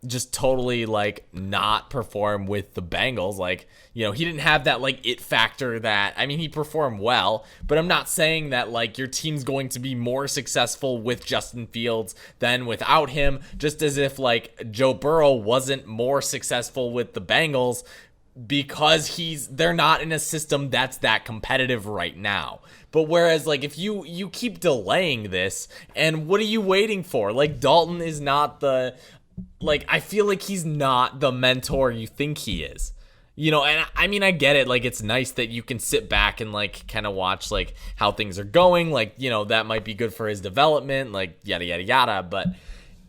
just totally like not perform with the Bengals. Like, he didn't have that like it factor that, I mean, he performed well, but I'm not saying that like your team's going to be more successful with Justin Fields than without him, just as if like Joe Burrow wasn't more successful with the Bengals because they're not in a system that's that competitive right now. But whereas, like, if you keep delaying this, and what are you waiting for? Like, Dalton is not I feel like he's not the mentor you think he is. And I mean, I get it. Like, it's nice that you can sit back and, like, kind of watch, like, how things are going. Like, that might be good for his development, like, yada, yada, yada. But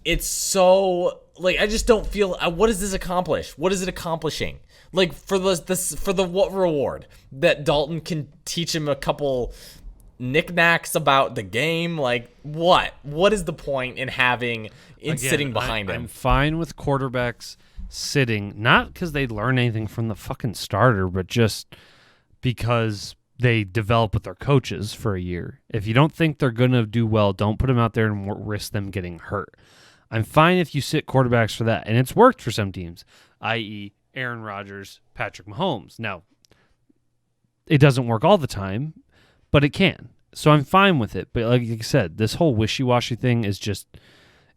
it's so, like, I just don't feel, what does this accomplish? What is it accomplishing? Like, for the what reward? That Dalton can teach him a couple knickknacks about the game? Like, what? What is the point in sitting behind him? I'm fine with quarterbacks sitting, not because they learn anything from the fucking starter, but just because they develop with their coaches for a year. If you don't think they're going to do well, don't put them out there and risk them getting hurt. I'm fine if you sit quarterbacks for that, and it's worked for some teams, i.e., Aaron Rodgers, Patrick Mahomes. Now, it doesn't work all the time, but it can. So I'm fine with it. But like you said, this whole wishy-washy thing is just,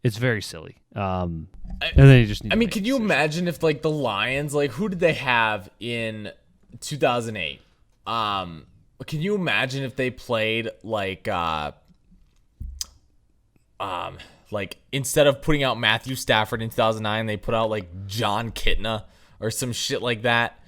it's very silly. And then you just need can you imagine if, like, the Lions, like, who did they have in 2008? Can you imagine if they played, like instead of putting out Matthew Stafford in 2009, they put out, like, John Kitna or some shit like that?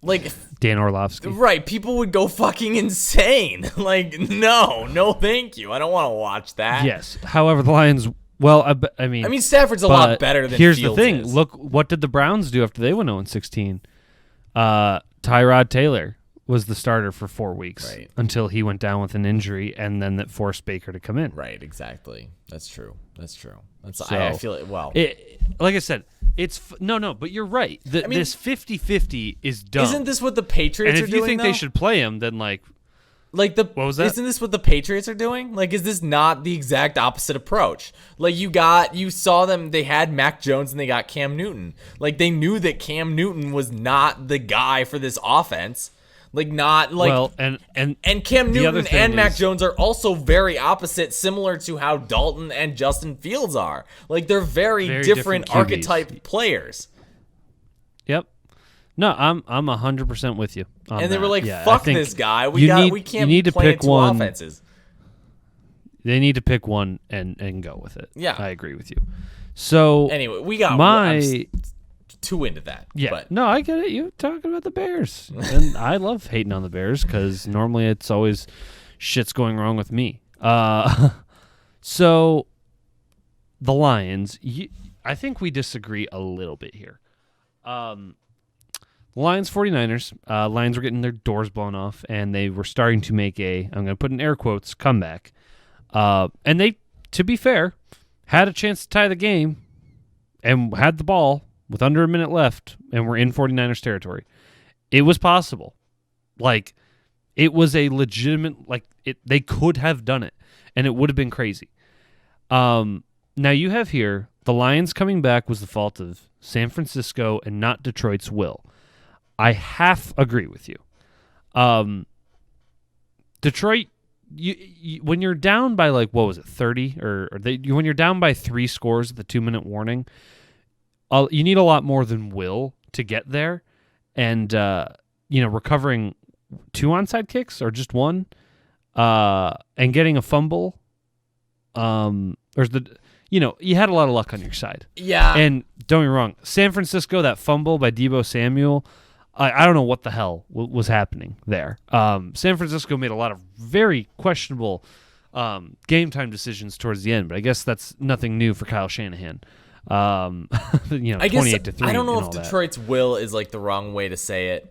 Like, Dan Orlovsky. Right, people would go fucking insane. Like, no, thank you. I don't want to watch that. Yes. However, the Lions, well, I mean, Stafford's a lot better than here's Fields the thing. is. Look, what did the Browns do after they went 0-16? Tyrod Taylor was the starter for 4 weeks until he went down with an injury, and then that forced Baker to come in. Right, exactly. That's true. So, I feel it. Well, like I said, it's no, but you're right. This 50-50 is dumb. Isn't this what the Patriots are doing? And if you think they should play him, then what was that? Isn't this what the Patriots are doing? Like, is this not the exact opposite approach? Like, you saw them, they had Mac Jones and they got Cam Newton. Like, they knew that Cam Newton was not the guy for this offense. Like, not like, well, and Cam Newton and Mac Jones are also very opposite, similar to how Dalton and Justin Fields are. Like, they're very different archetype players. Yep. No, I'm 100% with you. And they were like, "Fuck this guy. We can't be playing two offenses." They need to pick one and go with it. Yeah, I agree with you. So anyway, we got I'm too into that. Yeah, but. No, I get it. You talking about the Bears, and I love hating on the Bears because normally it's always shit's going wrong with me. So the Lions, I think we disagree a little bit here. Lions 49ers. Lions were getting their doors blown off, and they were starting to make I'm going to put in air quotes, comeback. And they, to be fair, had a chance to tie the game and had the ball with under a minute left, and were in 49ers territory. It was possible. Like, it was a legitimate, they could have done it, and it would have been crazy. Now you have here, the Lions coming back was the fault of San Francisco and not Detroit's will. I half agree with you. Detroit, you when you're down by 30 when you're down by 3 scores at the 2-minute warning, you need a lot more than will to get there, and recovering 2 onside kicks or just 1, and getting a fumble. You had a lot of luck on your side. Yeah. And don't get me wrong, San Francisco, that fumble by Deebo Samuel, I don't know what the hell was happening there. San Francisco made a lot of very questionable game time decisions towards the end, but I guess that's nothing new for Kyle Shanahan. I guess 28-3. I don't know if Detroit's will is the wrong way to say it.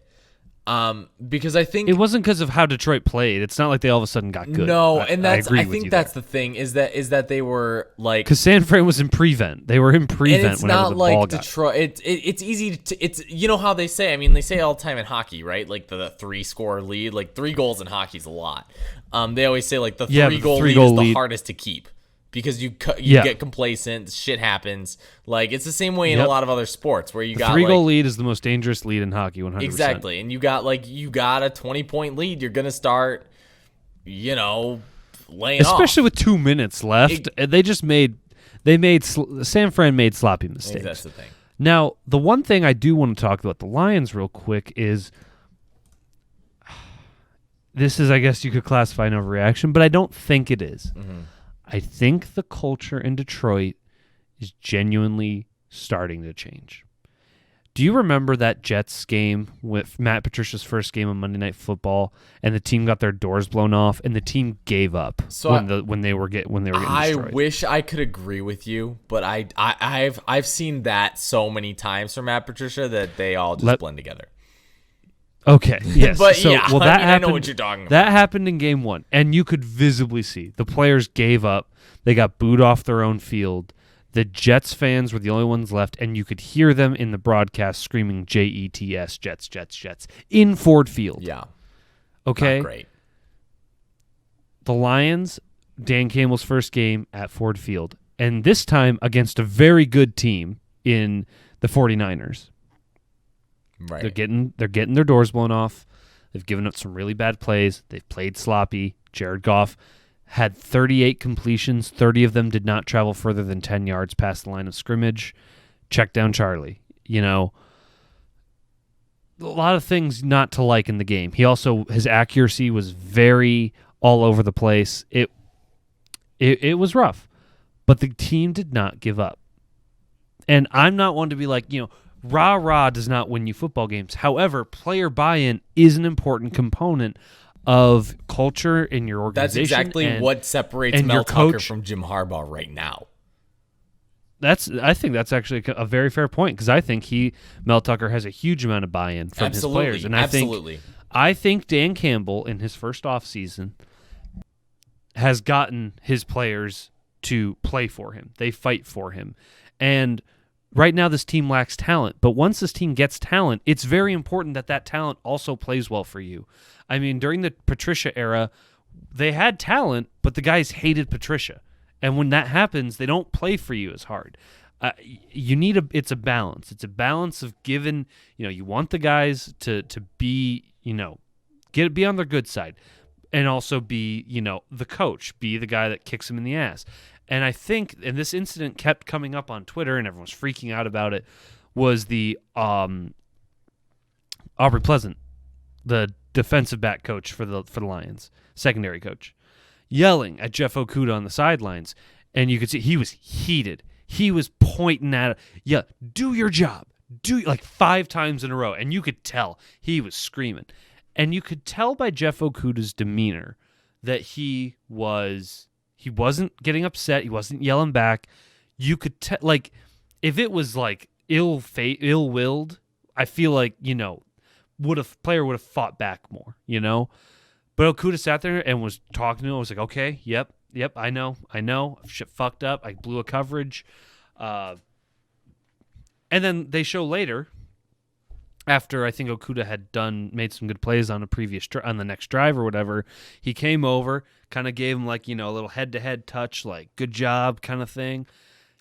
Because I think it wasn't because of how Detroit played. It's not like they all of a sudden got good. No, and I think that's the thing is that they were because San Fran was in prevent. They were in prevent. And it's not the like ball Detroit. It's easy to. It's how they say. I mean, they say all the time in hockey, right? Like the 3-score lead. 3 goals in hockey is a lot. They always say the 3-goal lead is the hardest to keep. Because you get complacent, shit happens. It's the same way in a lot of other sports where you got 3-goal lead is the most dangerous lead in hockey, 100%. Exactly, and you got a 20-point lead. You're gonna start, laying especially off. with 2 minutes left. San Fran made sloppy mistakes. That's the thing. Now, the one thing I do want to talk about the Lions real quick is this is, I guess you could classify an overreaction, but I don't think it is. Mm-hmm. I think the culture in Detroit is genuinely starting to change. Do you remember that Jets game with Matt Patricia's first game on Monday Night Football, and the team got their doors blown off, and the team gave up when they were getting destroyed? I wish I could agree with you, but I've seen that so many times from Matt Patricia that they all just blend together. Okay, yes. But so, yeah, well, that happened, I know what you're talking about. That happened in game 1, and you could visibly see the players gave up. They got booed off their own field. The Jets fans were the only ones left, and you could hear them in the broadcast screaming Jets, Jets, Jets, Jets, in Ford Field. Yeah. Okay? Not great. The Lions, Dan Campbell's first game at Ford Field, and this time against a very good team in the 49ers. Right. They're getting their doors blown off. They've given up some really bad plays. They've played sloppy. Jared Goff had 38 completions. 30 of them did not travel further than 10 yards past the line of scrimmage. Check down Charlie. You know, a lot of things not to like in the game. His accuracy was very all over the place. It was rough, but the team did not give up. And I'm not one to be like, rah-rah does not win you football games. However, player buy-in is an important component of culture in your organization. That's exactly what separates Mel Tucker from Jim Harbaugh right now. I think that's actually a very fair point, because I think Mel Tucker has a huge amount of buy-in from his players. And I think Dan Campbell in his first offseason has gotten his players to play for him. They fight for him. And right now this team lacks talent, but once this team gets talent, it's very important that talent also plays well for you. I mean, during the Patricia era, they had talent, but the guys hated Patricia. And when that happens, they don't play for you as hard. It's a balance. It's a balance of giving, you want the guys to be, be on their good side, and also be, the coach, be the guy that kicks him in the ass. And I think, and this incident kept coming up on Twitter, and everyone was freaking out about it, was the Aubrey Pleasant, the defensive back coach for the Lions, secondary coach, yelling at Jeff Okudah on the sidelines, and you could see he was heated. He was pointing at, do your job, like 5 times in a row, and you could tell he was screaming, and you could tell by Jeff Okudah's demeanor that he wasn't getting upset, he wasn't yelling back. You could tell, like, if it was like ill-willed, I feel like player would have fought back more, But Okudah sat there and was talking to him. I was like, okay, yep, I know. Shit fucked up. I blew a coverage. And then they show later, after I think Okudah had made some good plays on on the next drive or whatever, he came over, kind of gave him like, a little head-to-head touch, like, good job kind of thing.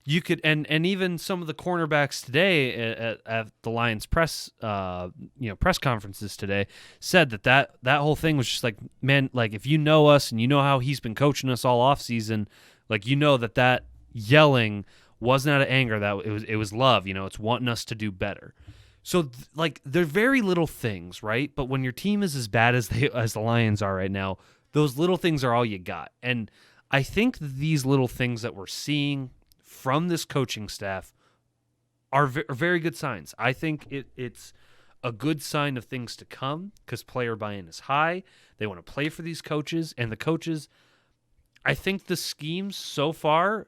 You could, and even some of the cornerbacks today at the Lions press conferences today said that whole thing was just like, man, like, if you know us and you know how he's been coaching us all off season, like, that yelling wasn't out of anger, that it was love, it's wanting us to do better. So like, they're very little things, right? But when your team is as bad as the Lions are right now, those little things are all you got. And I think these little things that we're seeing from this coaching staff are very good signs. I think it's a good sign of things to come, because player buy-in is high. They want to play for these coaches, and the coaches, I think the schemes so far,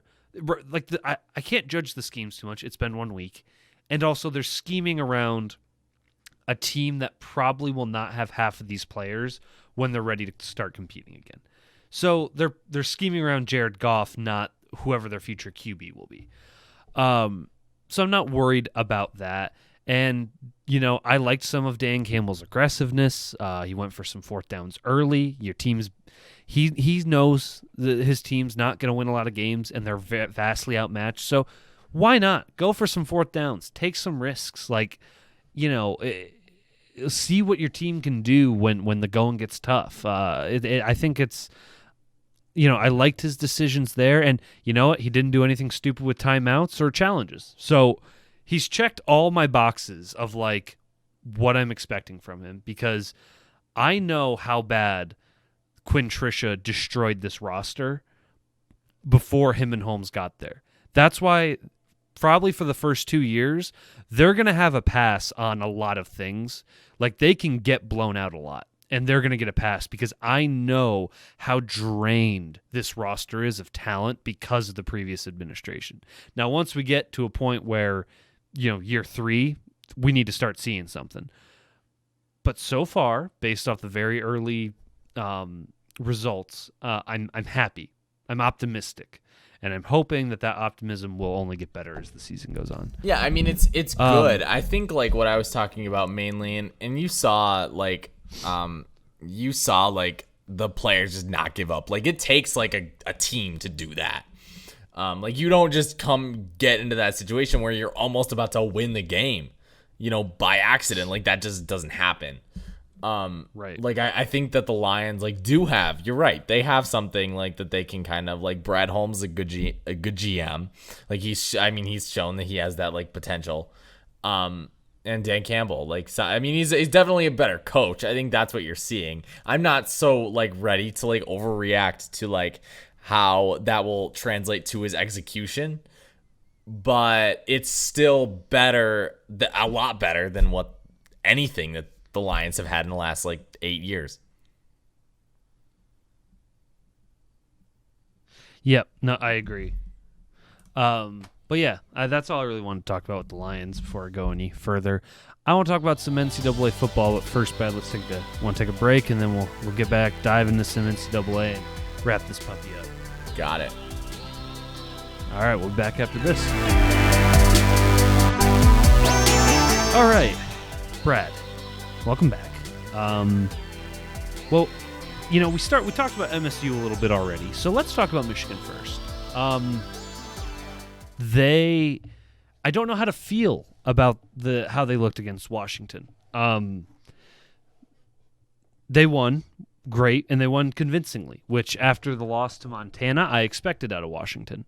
like, I can't judge the schemes too much. It's been 1 week, and also they're scheming around a team that probably will not have half of these players when they're ready to start competing again. So they're scheming around Jared Goff, not whoever their future QB will be. So I'm not worried about that. And, I liked some of Dan Campbell's aggressiveness. He went for some 4th downs early. Your team's, he knows that his team's not going to win a lot of games, and they're vastly outmatched. So why not go for some 4th downs? Take some risks. Like, see what your team can do when the going gets tough. I think it's, I liked his decisions there, and you know what? He didn't do anything stupid with timeouts or challenges. So he's checked all my boxes of like what I'm expecting from him, because I know how bad Quinn Trisha destroyed this roster before him and Holmes got there. That's why probably for the first 2 years, they're going to have a pass on a lot of things. Like, they can get blown out a lot, and they're going to get a pass because I know how drained this roster is of talent because of the previous administration. Now, once we get to a point where, year 3, we need to start seeing something. But so far, based off the very early results, I'm happy. I'm optimistic, and I'm hoping that optimism will only get better as the season goes on. Yeah, I mean it's good. I think like what I was talking about mainly, and you saw like the players just not give up. Like, it takes like a team to do that. Like, you don't just get into that situation where you're almost about to win the game, by accident. Like, that just doesn't happen. Right. Like, I think that the Lions do have, you're right, they have something like that they can kind of like. Brad Holmes is a good GM. Like, he's shown that he has that like potential. And Dan Campbell, he's definitely a better coach. I think that's what you're seeing. I'm not so like ready to like overreact to like how that will translate to his execution, but it's still a lot better than what anything that the Lions have had in the last 8 years. Yep. No, I agree. But yeah, that's all I really want to talk about with the Lions before I go any further. I want to talk about some NCAA football, but first, Brad, let's take a break, and then we'll get back, dive into some NCAA, and wrap this puppy up. Got it. All right, we'll be back after this. All right, Brad. Welcome back. Well, we talked about MSU a little bit already, so let's talk about Michigan first. I don't know how to feel about how they looked against Washington. They won great, and they won convincingly, which after the loss to Montana, I expected out of Washington.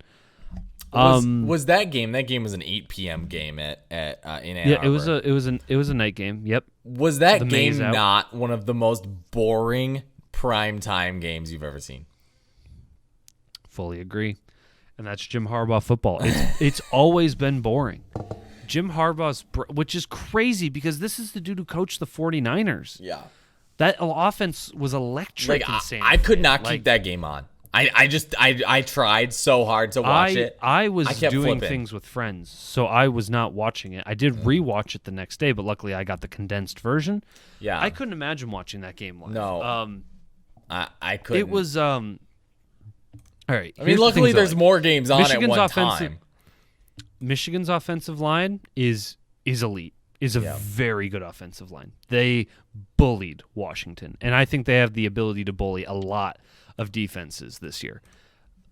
Was that game? That game was an 8 p.m. game in Ann Arbor. Yeah, it was a night game. Yep. Was that game not one of the most boring primetime games you've ever seen? Fully agree. And that's Jim Harbaugh football. It's always been boring. Jim Harbaugh's, which is crazy because this is the dude who coached the 49ers. Yeah. That offense was electric. I could not keep that game on. I tried so hard to watch it. I was doing things with friends, so I was not watching it. I did rewatch it the next day, but luckily I got the condensed version. Yeah. I couldn't imagine watching that game live. No. I couldn't. It was all right. I mean, luckily there's more games on at one time. Michigan's offensive line is elite. Is a very good offensive line. They bullied Washington, and I think they have the ability to bully a lot of defenses this year.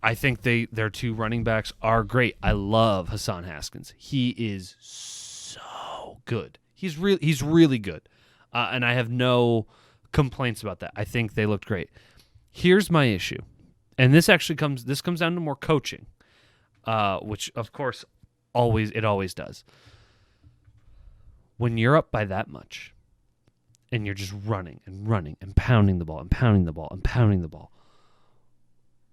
I think their two running backs are great. I love Hassan Haskins. He is so good. He's really good, and I have no complaints about that. I think they looked great. Here's my issue, and this comes down to more coaching, which of course it always does. When you're up by that much, and you're just running and running and pounding the ball and pounding the ball and pounding the ball,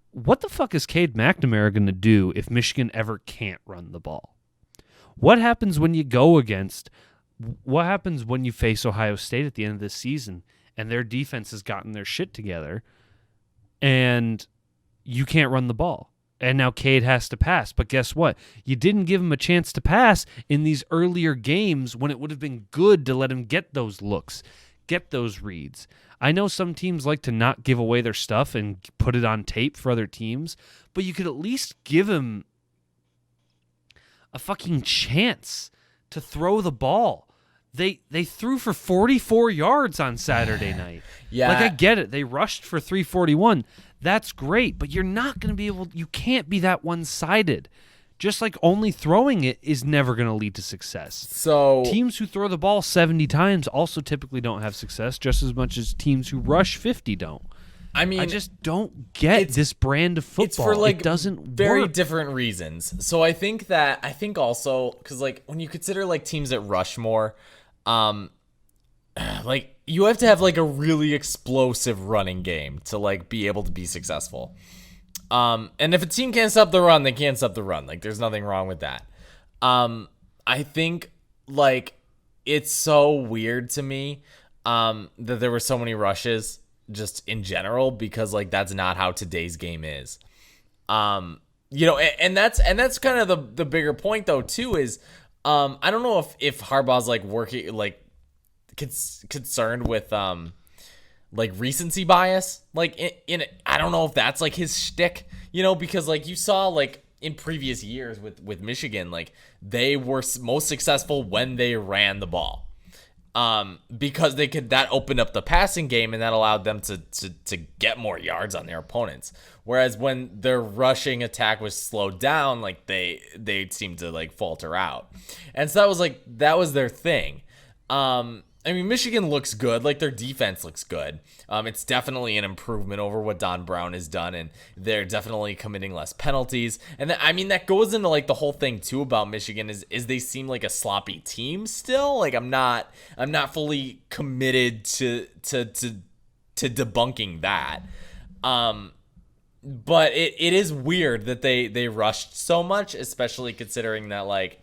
what the fuck is Cade McNamara going to do if Michigan ever can't run the ball? What happens when you face Ohio State at the end of this season and their defense has gotten their shit together and you can't run the ball? And now Cade has to pass. But guess what? You didn't give him a chance to pass in these earlier games when it would have been good to let him get those looks, get those reads. I know some teams like to not give away their stuff and put it on tape for other teams, but you could at least give him a fucking chance to throw the ball. They threw for 44 yards on Saturday night. Yeah. I get it. They rushed for 341. That's great, but you're not going to be you can't be that one-sided. Just like only throwing it is never going to lead to success. So teams who throw the ball 70 times also typically don't have success, just as much as teams who rush 50 don't. I mean, I just don't get this brand of football. It's for like it doesn't very work. different reasons. So I think also because like when you consider like teams at Rushmore, like you have to have like a really explosive running game to like be able to be successful. And if a team can't stop the run, they can't stop the run. Like there's nothing wrong with that. I think like it's so weird to me that there were so many rushes just in general, because like that's not how today's game is. You know, and that's kind of the bigger point though too is I don't know if Harbaugh's like working like concerned with like recency bias, like in I don't know if that's like his shtick, you know, because like you saw like in previous years with Michigan, like they were most successful when they ran the ball. Because that opened up the passing game and that allowed them to get more yards on their opponents. Whereas when their rushing attack was slowed down, like they seemed to like falter out. And so that was their thing. I mean, Michigan looks good. Like their defense looks good. It's definitely an improvement over what Don Brown has done, and they're definitely committing less penalties. And I mean, that goes into like the whole thing too about Michigan is they seem like a sloppy team still. Like I'm not fully committed to debunking that. But it is weird that they rushed so much, especially considering that like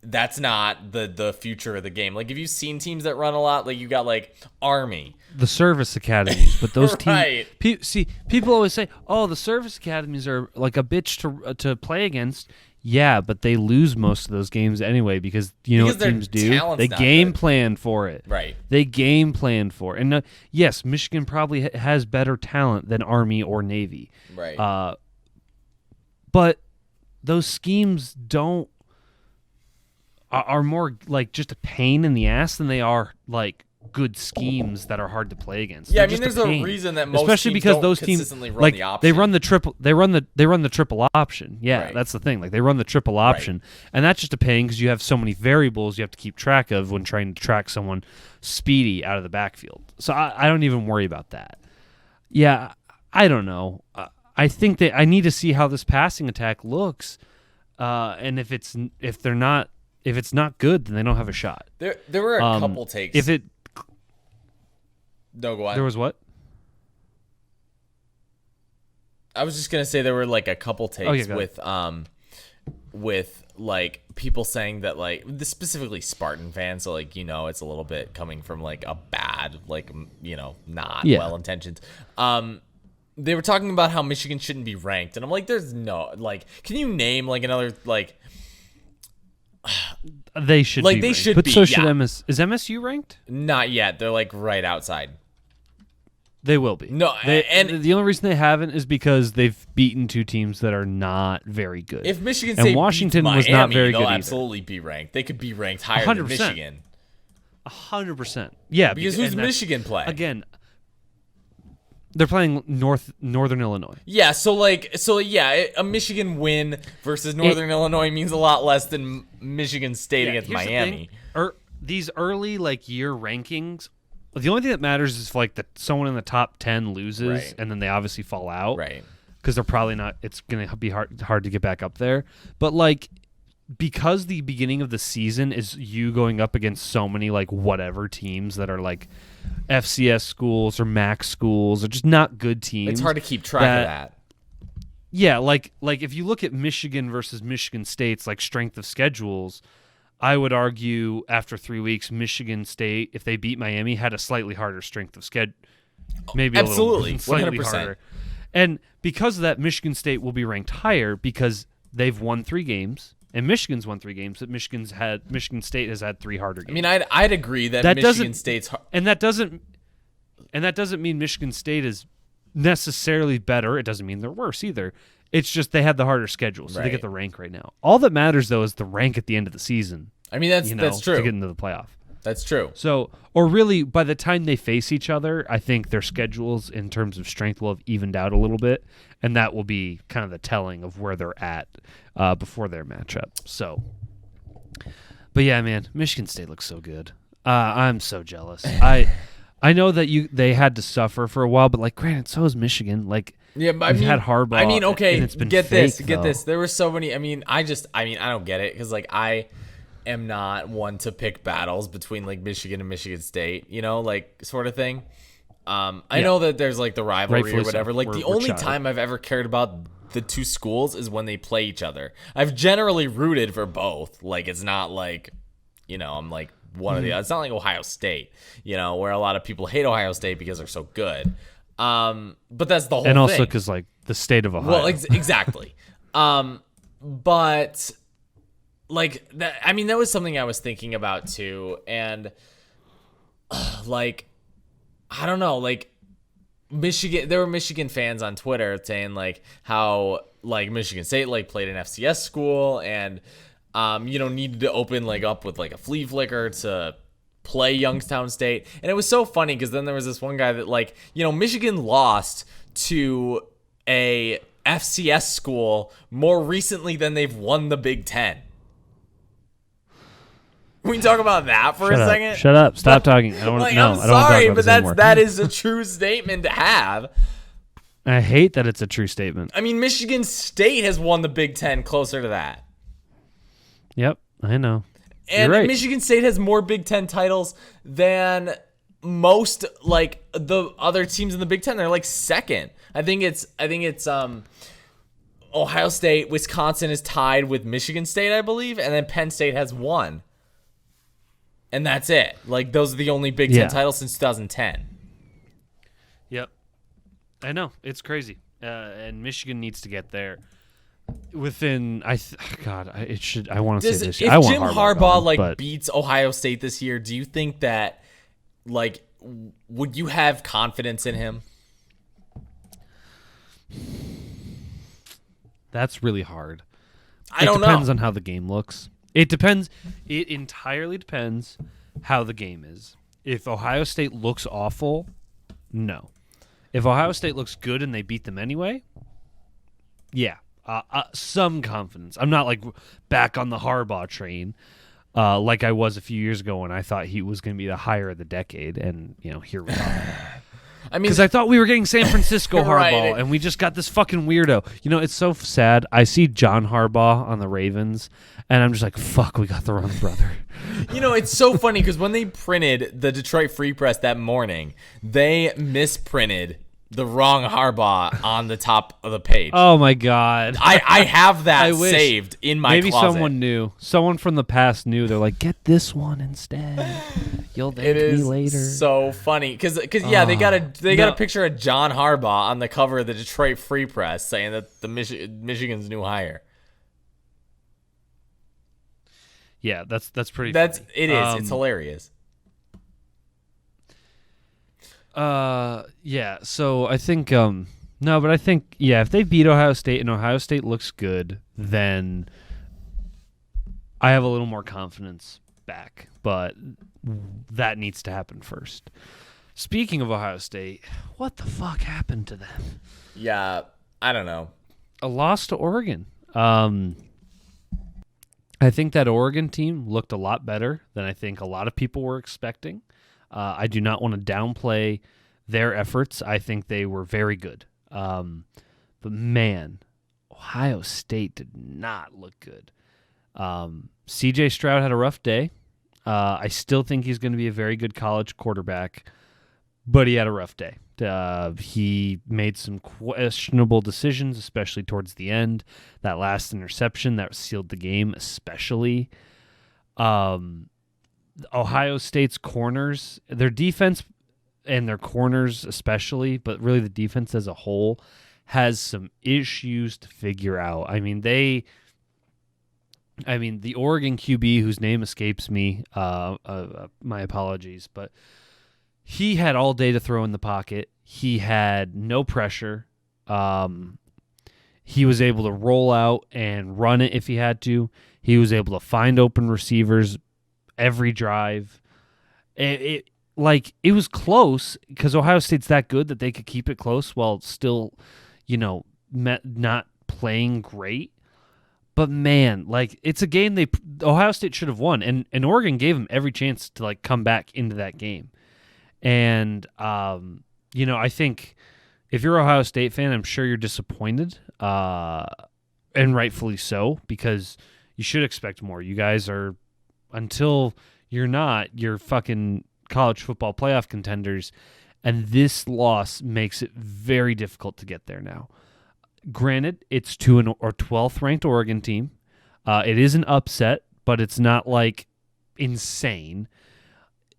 that's not the future of the game. Like, if you've seen teams that run a lot, like you got like Army, the service academies, but those right. teams. People always say, "Oh, the service academies are like a bitch to play against." Yeah, but they lose most of those games anyway because you know what teams do? They game plan for it. Right. They game plan for it. And yes, Michigan probably has better talent than Army or Navy. Right. But those schemes are more like just a pain in the ass than they are like good schemes that are hard to play against. Yeah, They're I mean, there's a reason that most especially teams because don't those teams consistently run like the option. they run the triple option. Yeah, Right. That's the thing. Like they run the triple option, and that's just a pain because you have so many variables you have to keep track of when trying to track someone speedy out of the backfield. So I don't even worry about that. Yeah, I don't know. I think that I need to see how this passing attack looks, and if it's not good, then they don't have a shot. There were a couple takes. No, go on. There was what? I was just gonna say there were like a couple takes with like people saying that like specifically Spartan fans, so like you know it's a little bit coming from like a bad like you know not well intentioned. They were talking about how Michigan shouldn't be ranked, and I'm like, there's no like, can you name like another like? They should like be they ranked. should but be. So should MS. Is MSU ranked? Not yet. They're like right outside. They will be. No, and the only reason they haven't is because they've beaten two teams that are not very good. If Michigan State and Washington beats was Miami, not very they'll good either. absolutely be ranked. They could be ranked higher 100%. than Michigan. 100%. Yeah, because who's Michigan play? Again, they're playing Northern Illinois. Yeah, so a Michigan win versus Northern Illinois means a lot less than Michigan State against Miami. These early like year rankings, the only thing that matters is if like someone in the top 10 loses and then they obviously fall out, right? Because they're probably not. It's gonna be hard to get back up there. But like, because the beginning of the season is you going up against so many like whatever teams that are like FCS schools or MAC schools or just not good teams. It's hard to keep track of that. Yeah, like if you look at Michigan versus Michigan State's like strength of schedules, I would argue after 3 weeks, Michigan State, if they beat Miami, had a slightly harder strength of schedule. Maybe absolutely, a little, slightly 100%. harder. And because of that, Michigan State will be ranked higher because they've won 3 games. And Michigan's won 3 games, but Michigan State has had 3 harder games. I mean, I'd agree that Michigan State's and that doesn't mean Michigan State is necessarily better. It doesn't mean they're worse either. It's just they had the harder schedule, so they get the rank right now. All that matters though is the rank at the end of the season. I mean, that's true to get into the playoff. That's true. So, or really, by the time they face each other, I think their schedules in terms of strength will have evened out a little bit, and that will be kind of the telling of where they're at before their matchup. So, but yeah, man, Michigan State looks so good. I'm so jealous. I I know that they had to suffer for a while, but like, granted, so is Michigan. Like, Yeah, but we've had Harbaugh. I mean, okay, and it's been get fake, this. There were so many. I mean, I don't get it because like I am not one to pick battles between like Michigan and Michigan State, like sort of thing. I know that there's like the rivalry Rightfully or whatever. so. Like the only time I've ever cared about the two schools is when they play each other. I've generally rooted for both. Like it's not like, I'm like one of the. It's not like Ohio State, where a lot of people hate Ohio State because they're so good. But that's the whole thing. And also because like the state of Ohio. Well, exactly. But like that. I mean, that was something I was thinking about too, and like. I don't know, like Michigan. There were Michigan fans on Twitter saying like how like Michigan State like played an FCS school and needed to open like up with like a flea flicker to play Youngstown State, and it was so funny because then there was this one guy that like Michigan lost to a FCS school more recently than they've won the Big Ten. Can we talk about that for a second? Shut up. Stop talking. I don't want to know. I'm sorry, but that is a true statement to have. I hate that it's a true statement. I mean, Michigan State has won the Big Ten closer to that. Yep, I know. And You're right. Michigan State has more Big Ten titles than most like the other teams in the Big Ten. They're like second. I think it's Ohio State, Wisconsin is tied with Michigan State, I believe, and then Penn State has one. And that's it. Like, those are the only Big Ten titles since 2010. Yep. I know. It's crazy. And Michigan needs to get there. Within, I want to say this. If I want Jim Harbaugh beats Ohio State this year, do you think that, like, would you have confidence in him? That's really hard. I don't know. It depends on how the game looks. It depends. It entirely depends how the game is. If Ohio State looks awful, no. If Ohio State looks good and they beat them anyway, yeah, some confidence. I'm not like back on the Harbaugh train like I was a few years ago when I thought he was going to be the hire of the decade, and here we are. I mean, because I thought we were getting San Francisco Harbaugh, right, and we just got this fucking weirdo. It's so sad. I see John Harbaugh on the Ravens, and I'm just like, fuck, we got the wrong brother. It's so funny because when they printed the Detroit Free Press that morning, they misprinted the wrong Harbaugh on the top of the page. Oh my god! I have that saved in my maybe closet. Someone knew. Someone from the past knew. They're like, get this one instead. You'll thank me later. So funny because they got a picture of John Harbaugh on the cover of the Detroit Free Press saying that the Michigan's new hire. Yeah, that's pretty. Funny. It is. It's hilarious. Yeah. So I think no, but I think if they beat Ohio State and Ohio State looks good, then I have a little more confidence back. But that needs to happen first. Speaking of Ohio State, what the fuck happened to them? Yeah, I don't know. A loss to Oregon. I think that Oregon team looked a lot better than I think a lot of people were expecting. I do not want to downplay their efforts. I think they were very good. But man, Ohio State did not look good. C.J. Stroud had a rough day. I still think he's going to be a very good college quarterback, but he had a rough day. He made some questionable decisions, especially towards the end. That last interception that sealed the game, especially. Ohio State's corners, their defense and their corners especially, but really the defense as a whole, has some issues to figure out. I mean, the Oregon QB, whose name escapes me, my apologies, but he had all day to throw in the pocket. He had no pressure. He was able to roll out and run it if he had to. He was able to find open receivers every drive. It was close because Ohio State's that good that they could keep it close while still, not playing great. But man, it's a game Ohio State should have won, and Oregon gave them every chance to come back into that game. And I think if you're an Ohio State fan, I'm sure you're disappointed, and rightfully so, because you should expect more. You guys are, until you're not, you're fucking college football playoff contenders, and this loss makes it very difficult to get there now. Granted, it's to an or 12th ranked Oregon team. It is an upset, but it's not like insane.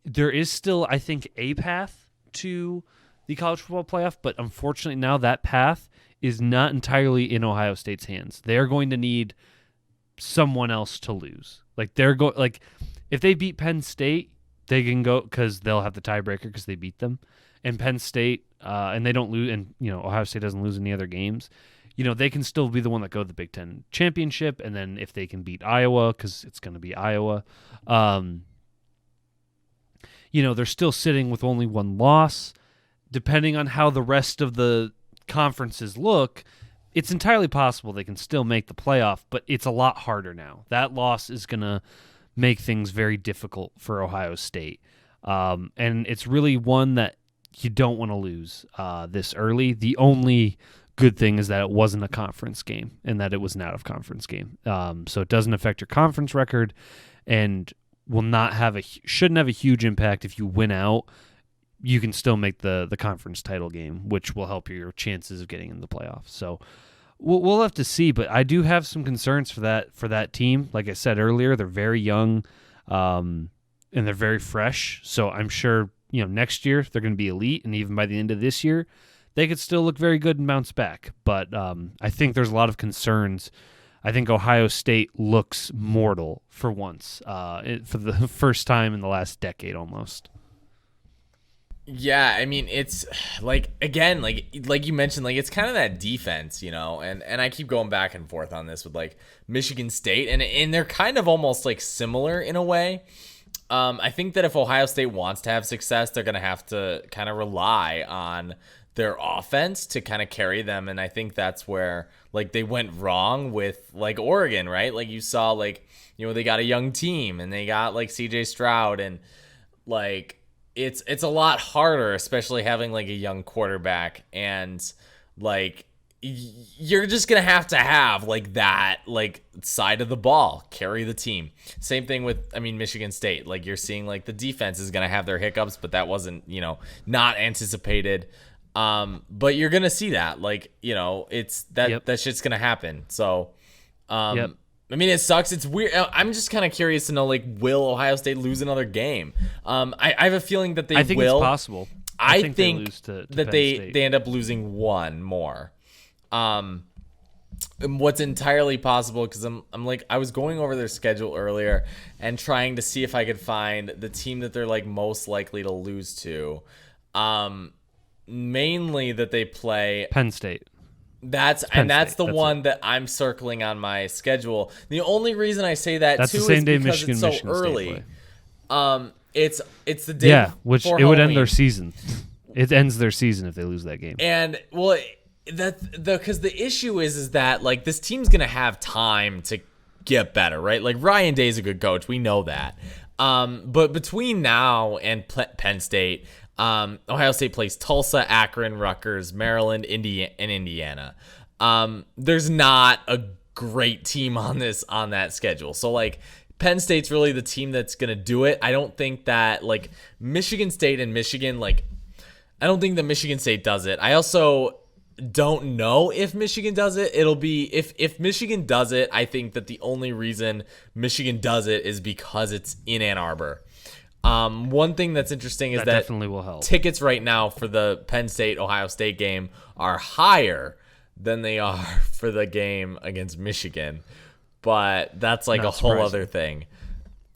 There is still, I think, a path to the college football playoff, but unfortunately now that path is not entirely in Ohio State's hands. They're going to need someone else to lose. If they beat Penn State, they can go because they'll have the tiebreaker because they beat them. And Penn State, and they don't lose, and Ohio State doesn't lose any other games. They can still be the one that go to the Big Ten championship, and then if they can beat Iowa, because it's going to be Iowa, they're still sitting with only one loss. Depending on how the rest of the conferences look, it's entirely possible they can still make the playoff, but it's a lot harder now. That loss is going to make things very difficult for Ohio State. And it's really one that you don't want to lose this early. The only good thing is that it wasn't a conference game and that it was an out-of-conference game. So it doesn't affect your conference record and shouldn't have a huge impact if you win out. You can still make the conference title game, which will help your chances of getting in the playoffs. So we'll have to see, but I do have some concerns for that team. Like I said earlier, they're very young, and they're very fresh. So I'm sure next year they're going to be elite, and even by the end of this year, they could still look very good and bounce back. But I think there's a lot of concerns. I think Ohio State looks mortal for once, for the first time in the last decade almost. Yeah, I mean, it's like you mentioned, it's kind of that defense, and I keep going back and forth on this with Michigan State, and they're kind of almost similar in a way. I think that if Ohio State wants to have success, they're going to have to kind of rely on their offense to kind of carry them, and I think that's where they went wrong with Oregon, right? You saw they got a young team and they got CJ Stroud, and it's a lot harder, especially having a young quarterback, and you're just gonna have that side of the ball carry the team. Same thing with Michigan State. You're seeing the defense is gonna have their hiccups, but that wasn't not anticipated. But you're gonna see that it's that Yep. that shit's gonna happen. So Yep. it sucks. It's weird. I'm just kind of curious to know, will Ohio State lose another game? I have a feeling that they will. I think it's possible. I think think they lose to that Penn they State. end up losing one more. And what's entirely possible, because I was going over their schedule earlier and trying to see if I could find the team that they're most likely to lose to. Mainly that they play Penn State. That's the one that I'm circling on my schedule. The only reason I say that That's too the same is day because Michigan it's so Michigan State early. play. It's the day. Yeah, which before it would end Halloween. their season. It ends their season if they lose that game. And because the issue is that this team's gonna have time to get better, right? Ryan Day's a good coach, we know that. But between now and Penn State, Ohio State plays Tulsa, Akron, Rutgers, Maryland, Indiana. There's not a great team on that schedule. So Penn State's really the team that's gonna do it. I don't think that Michigan State and Michigan I don't think that Michigan State does it. I also don't know if Michigan does it. It'll be if Michigan does it, I think that the only reason Michigan does it is because it's in Ann Arbor. One thing that's interesting is that definitely will help. Tickets right now for the Penn State Ohio State game are higher than they are for the game against Michigan, but that's a whole other thing.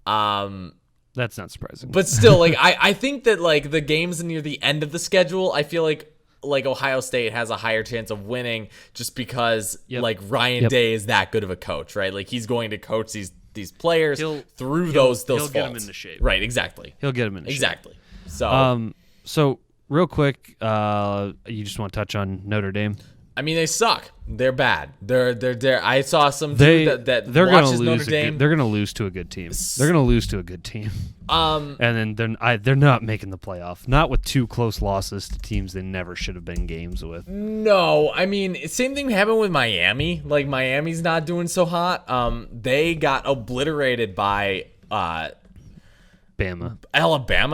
That's not surprising. But still, I think that the games near the end of the schedule, I feel like Ohio State has a higher chance of winning just because Ryan Day is that good of a coach, right? He's going to coach these players through those he'll faults. get them into shape. Right, exactly. He'll get them into exactly. shape. So real quick, you just want to touch on Notre Dame? I mean, they suck. They're bad. They're. I saw some They're dude that gonna watches lose. Notre Dame. They're gonna lose to a good team. They're gonna lose to a good team. And then they're not making the playoff. Not with 2 close losses to teams they never should have been games with. No, I mean, same thing happened with Miami. Like, Miami's not doing so hot. They got obliterated by Alabama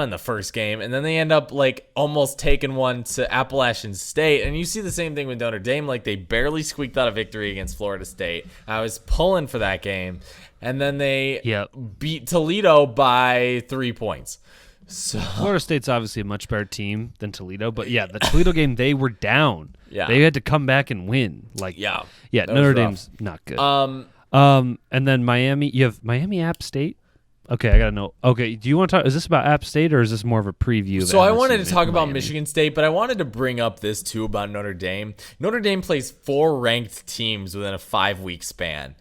in the first game, and then they end up like almost taking one to Appalachian State. And you see the same thing with Notre Dame. Like, they barely squeaked out a victory against Florida State. I was pulling for that game, and then they beat Toledo by 3 points. So Florida State's obviously a much better team than Toledo, but yeah, the Toledo game, they were down. Yeah, they had to come back and win. Like, yeah, Notre Dame's not good. And then Miami, you have Miami App State. Okay, I gotta know. Okay, do you want to talk? Is this about App State, or is this more of a preview? So I wanted to talk about Michigan State, but I wanted to bring up this too about Notre Dame. Notre Dame plays 4 ranked teams within a 5-week span.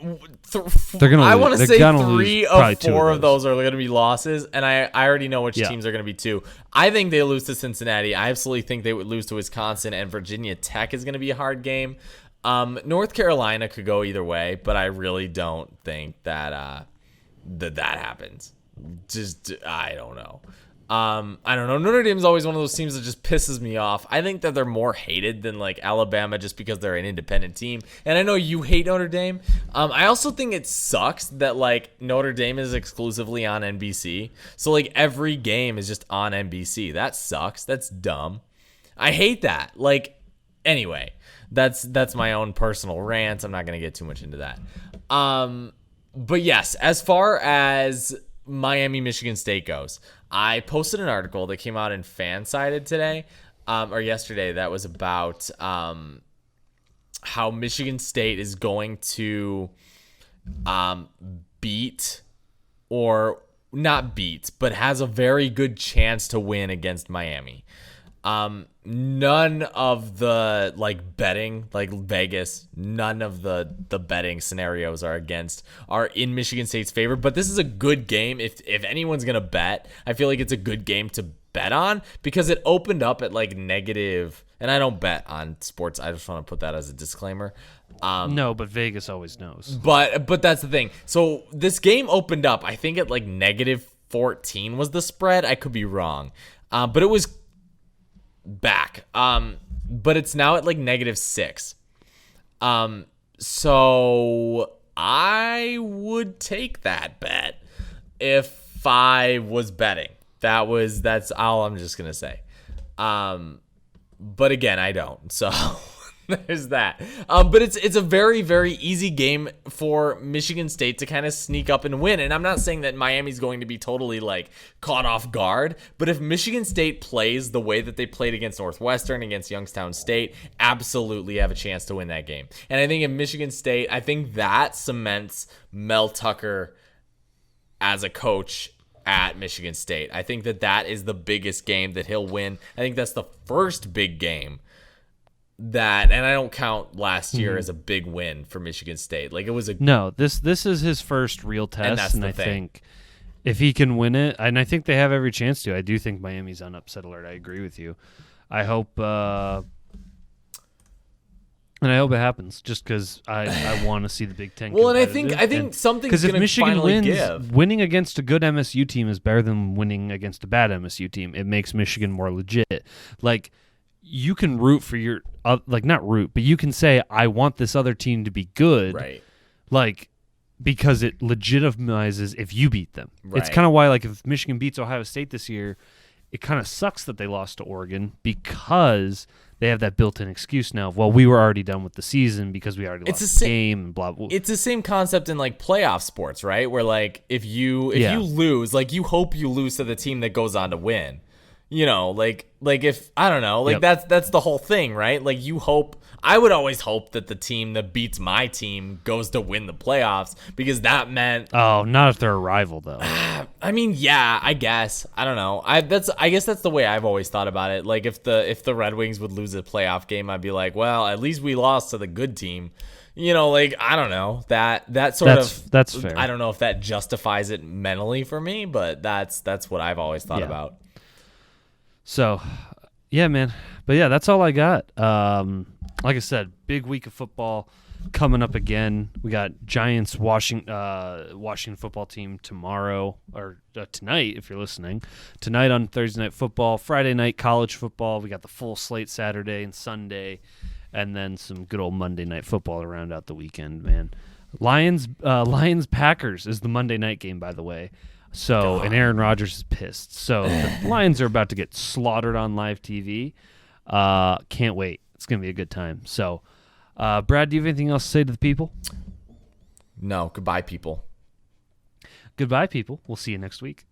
They're gonna. I want to say 3 of 4 of those are going to be losses, and I already know which teams are going to be 2. I think they lose to Cincinnati. I absolutely think they would lose to Wisconsin, and Virginia Tech is going to be a hard game. North Carolina could go either way, but I really don't think that that happens. Just I don't know. I don't know. Notre Dame is always one of those teams that just pisses me off. I think that they're more hated than like Alabama just because they're an independent team. And I know you hate Notre Dame. I also think it sucks that like Notre Dame is exclusively on NBC. So like every game is just on NBC. That sucks. That's dumb. I hate that. Like, anyway, that's my own personal rant. I'm not going to get too much into that. But yes, as far as Miami, Michigan State goes, I posted an article that came out in Fansided today, or yesterday, that was about how Michigan State is going to beat, or not beat, but has a very good chance to win against Miami. None of the like betting, like Vegas, none of the betting scenarios are in Michigan State's favor. But this is a good game. If anyone's gonna bet, I feel like it's a good game to bet on because it opened up at like negative. And I don't bet on sports. I just want to put that as a disclaimer. No, but Vegas always knows. But that's the thing. So this game opened up, I think at like negative 14 was the spread. I could be wrong, but it was back. But it's now at like negative 6. So I would take that bet if I was betting. That's all I'm just gonna say. But again, I don't. So there's that. But it's a very, very easy game for Michigan State to kind of sneak up and win. And I'm not saying that Miami's going to be totally like caught off guard, but if Michigan State plays the way that they played against Northwestern, against Youngstown State, absolutely have a chance to win that game. And I think if Michigan State, I think that cements Mel Tucker as a coach at Michigan State. I think that is the biggest game that he'll win. I think that's the first big game and I don't count last year as a big win for Michigan State. Like, it was this is his first real test, and I think if he can win it, and I think they have every chance to. I do think Miami's on upset alert. I agree with you. I hope and I hope it happens, just because I want to see the Big Ten. Well, and I think something's going to finally give. Winning against a good MSU team is better than winning against a bad MSU team. It makes Michigan more legit. Like, you can root for your not root, but you can say, I want this other team to be good, right? Like, because it legitimizes if you beat them. Right. It's kind of why, like, if Michigan beats Ohio State this year, it kind of sucks that they lost to Oregon, because they have that built-in excuse now of, well, we were already done with the season because we already lost the game and blah, blah. It's the same concept in like playoff sports, right? Where like if you lose, like you hope you lose to the team that goes on to win. You know, like if I don't know, like that's the whole thing, right? Like you hope. I would always hope that the team that beats my team goes to win the playoffs, because that meant. Oh, not if they're a rival, though. I mean, yeah, I guess. I don't know. I guess that's the way I've always thought about it. Like if the Red Wings would lose a playoff game, I'd be like, well, at least we lost to the good team. You know, like, I don't know. That's fair. I don't know if that justifies it mentally for me, but that's what I've always thought about. So, Yeah, man. But yeah, that's all I got. Like I said, big week of football coming up again. We got Giants Washington football team tomorrow or tonight if you're listening. Tonight on Thursday Night Football, Friday night college football. We got the full slate Saturday and Sunday, and then some good old Monday night football to round out the weekend, man. Lions Packers is the Monday night game, by the way. So, and Aaron Rodgers is pissed. So the Lions are about to get slaughtered on live TV. Can't wait. It's going to be a good time. So, Brad, do you have anything else to say to the people? No, goodbye, people. Goodbye, people. We'll see you next week.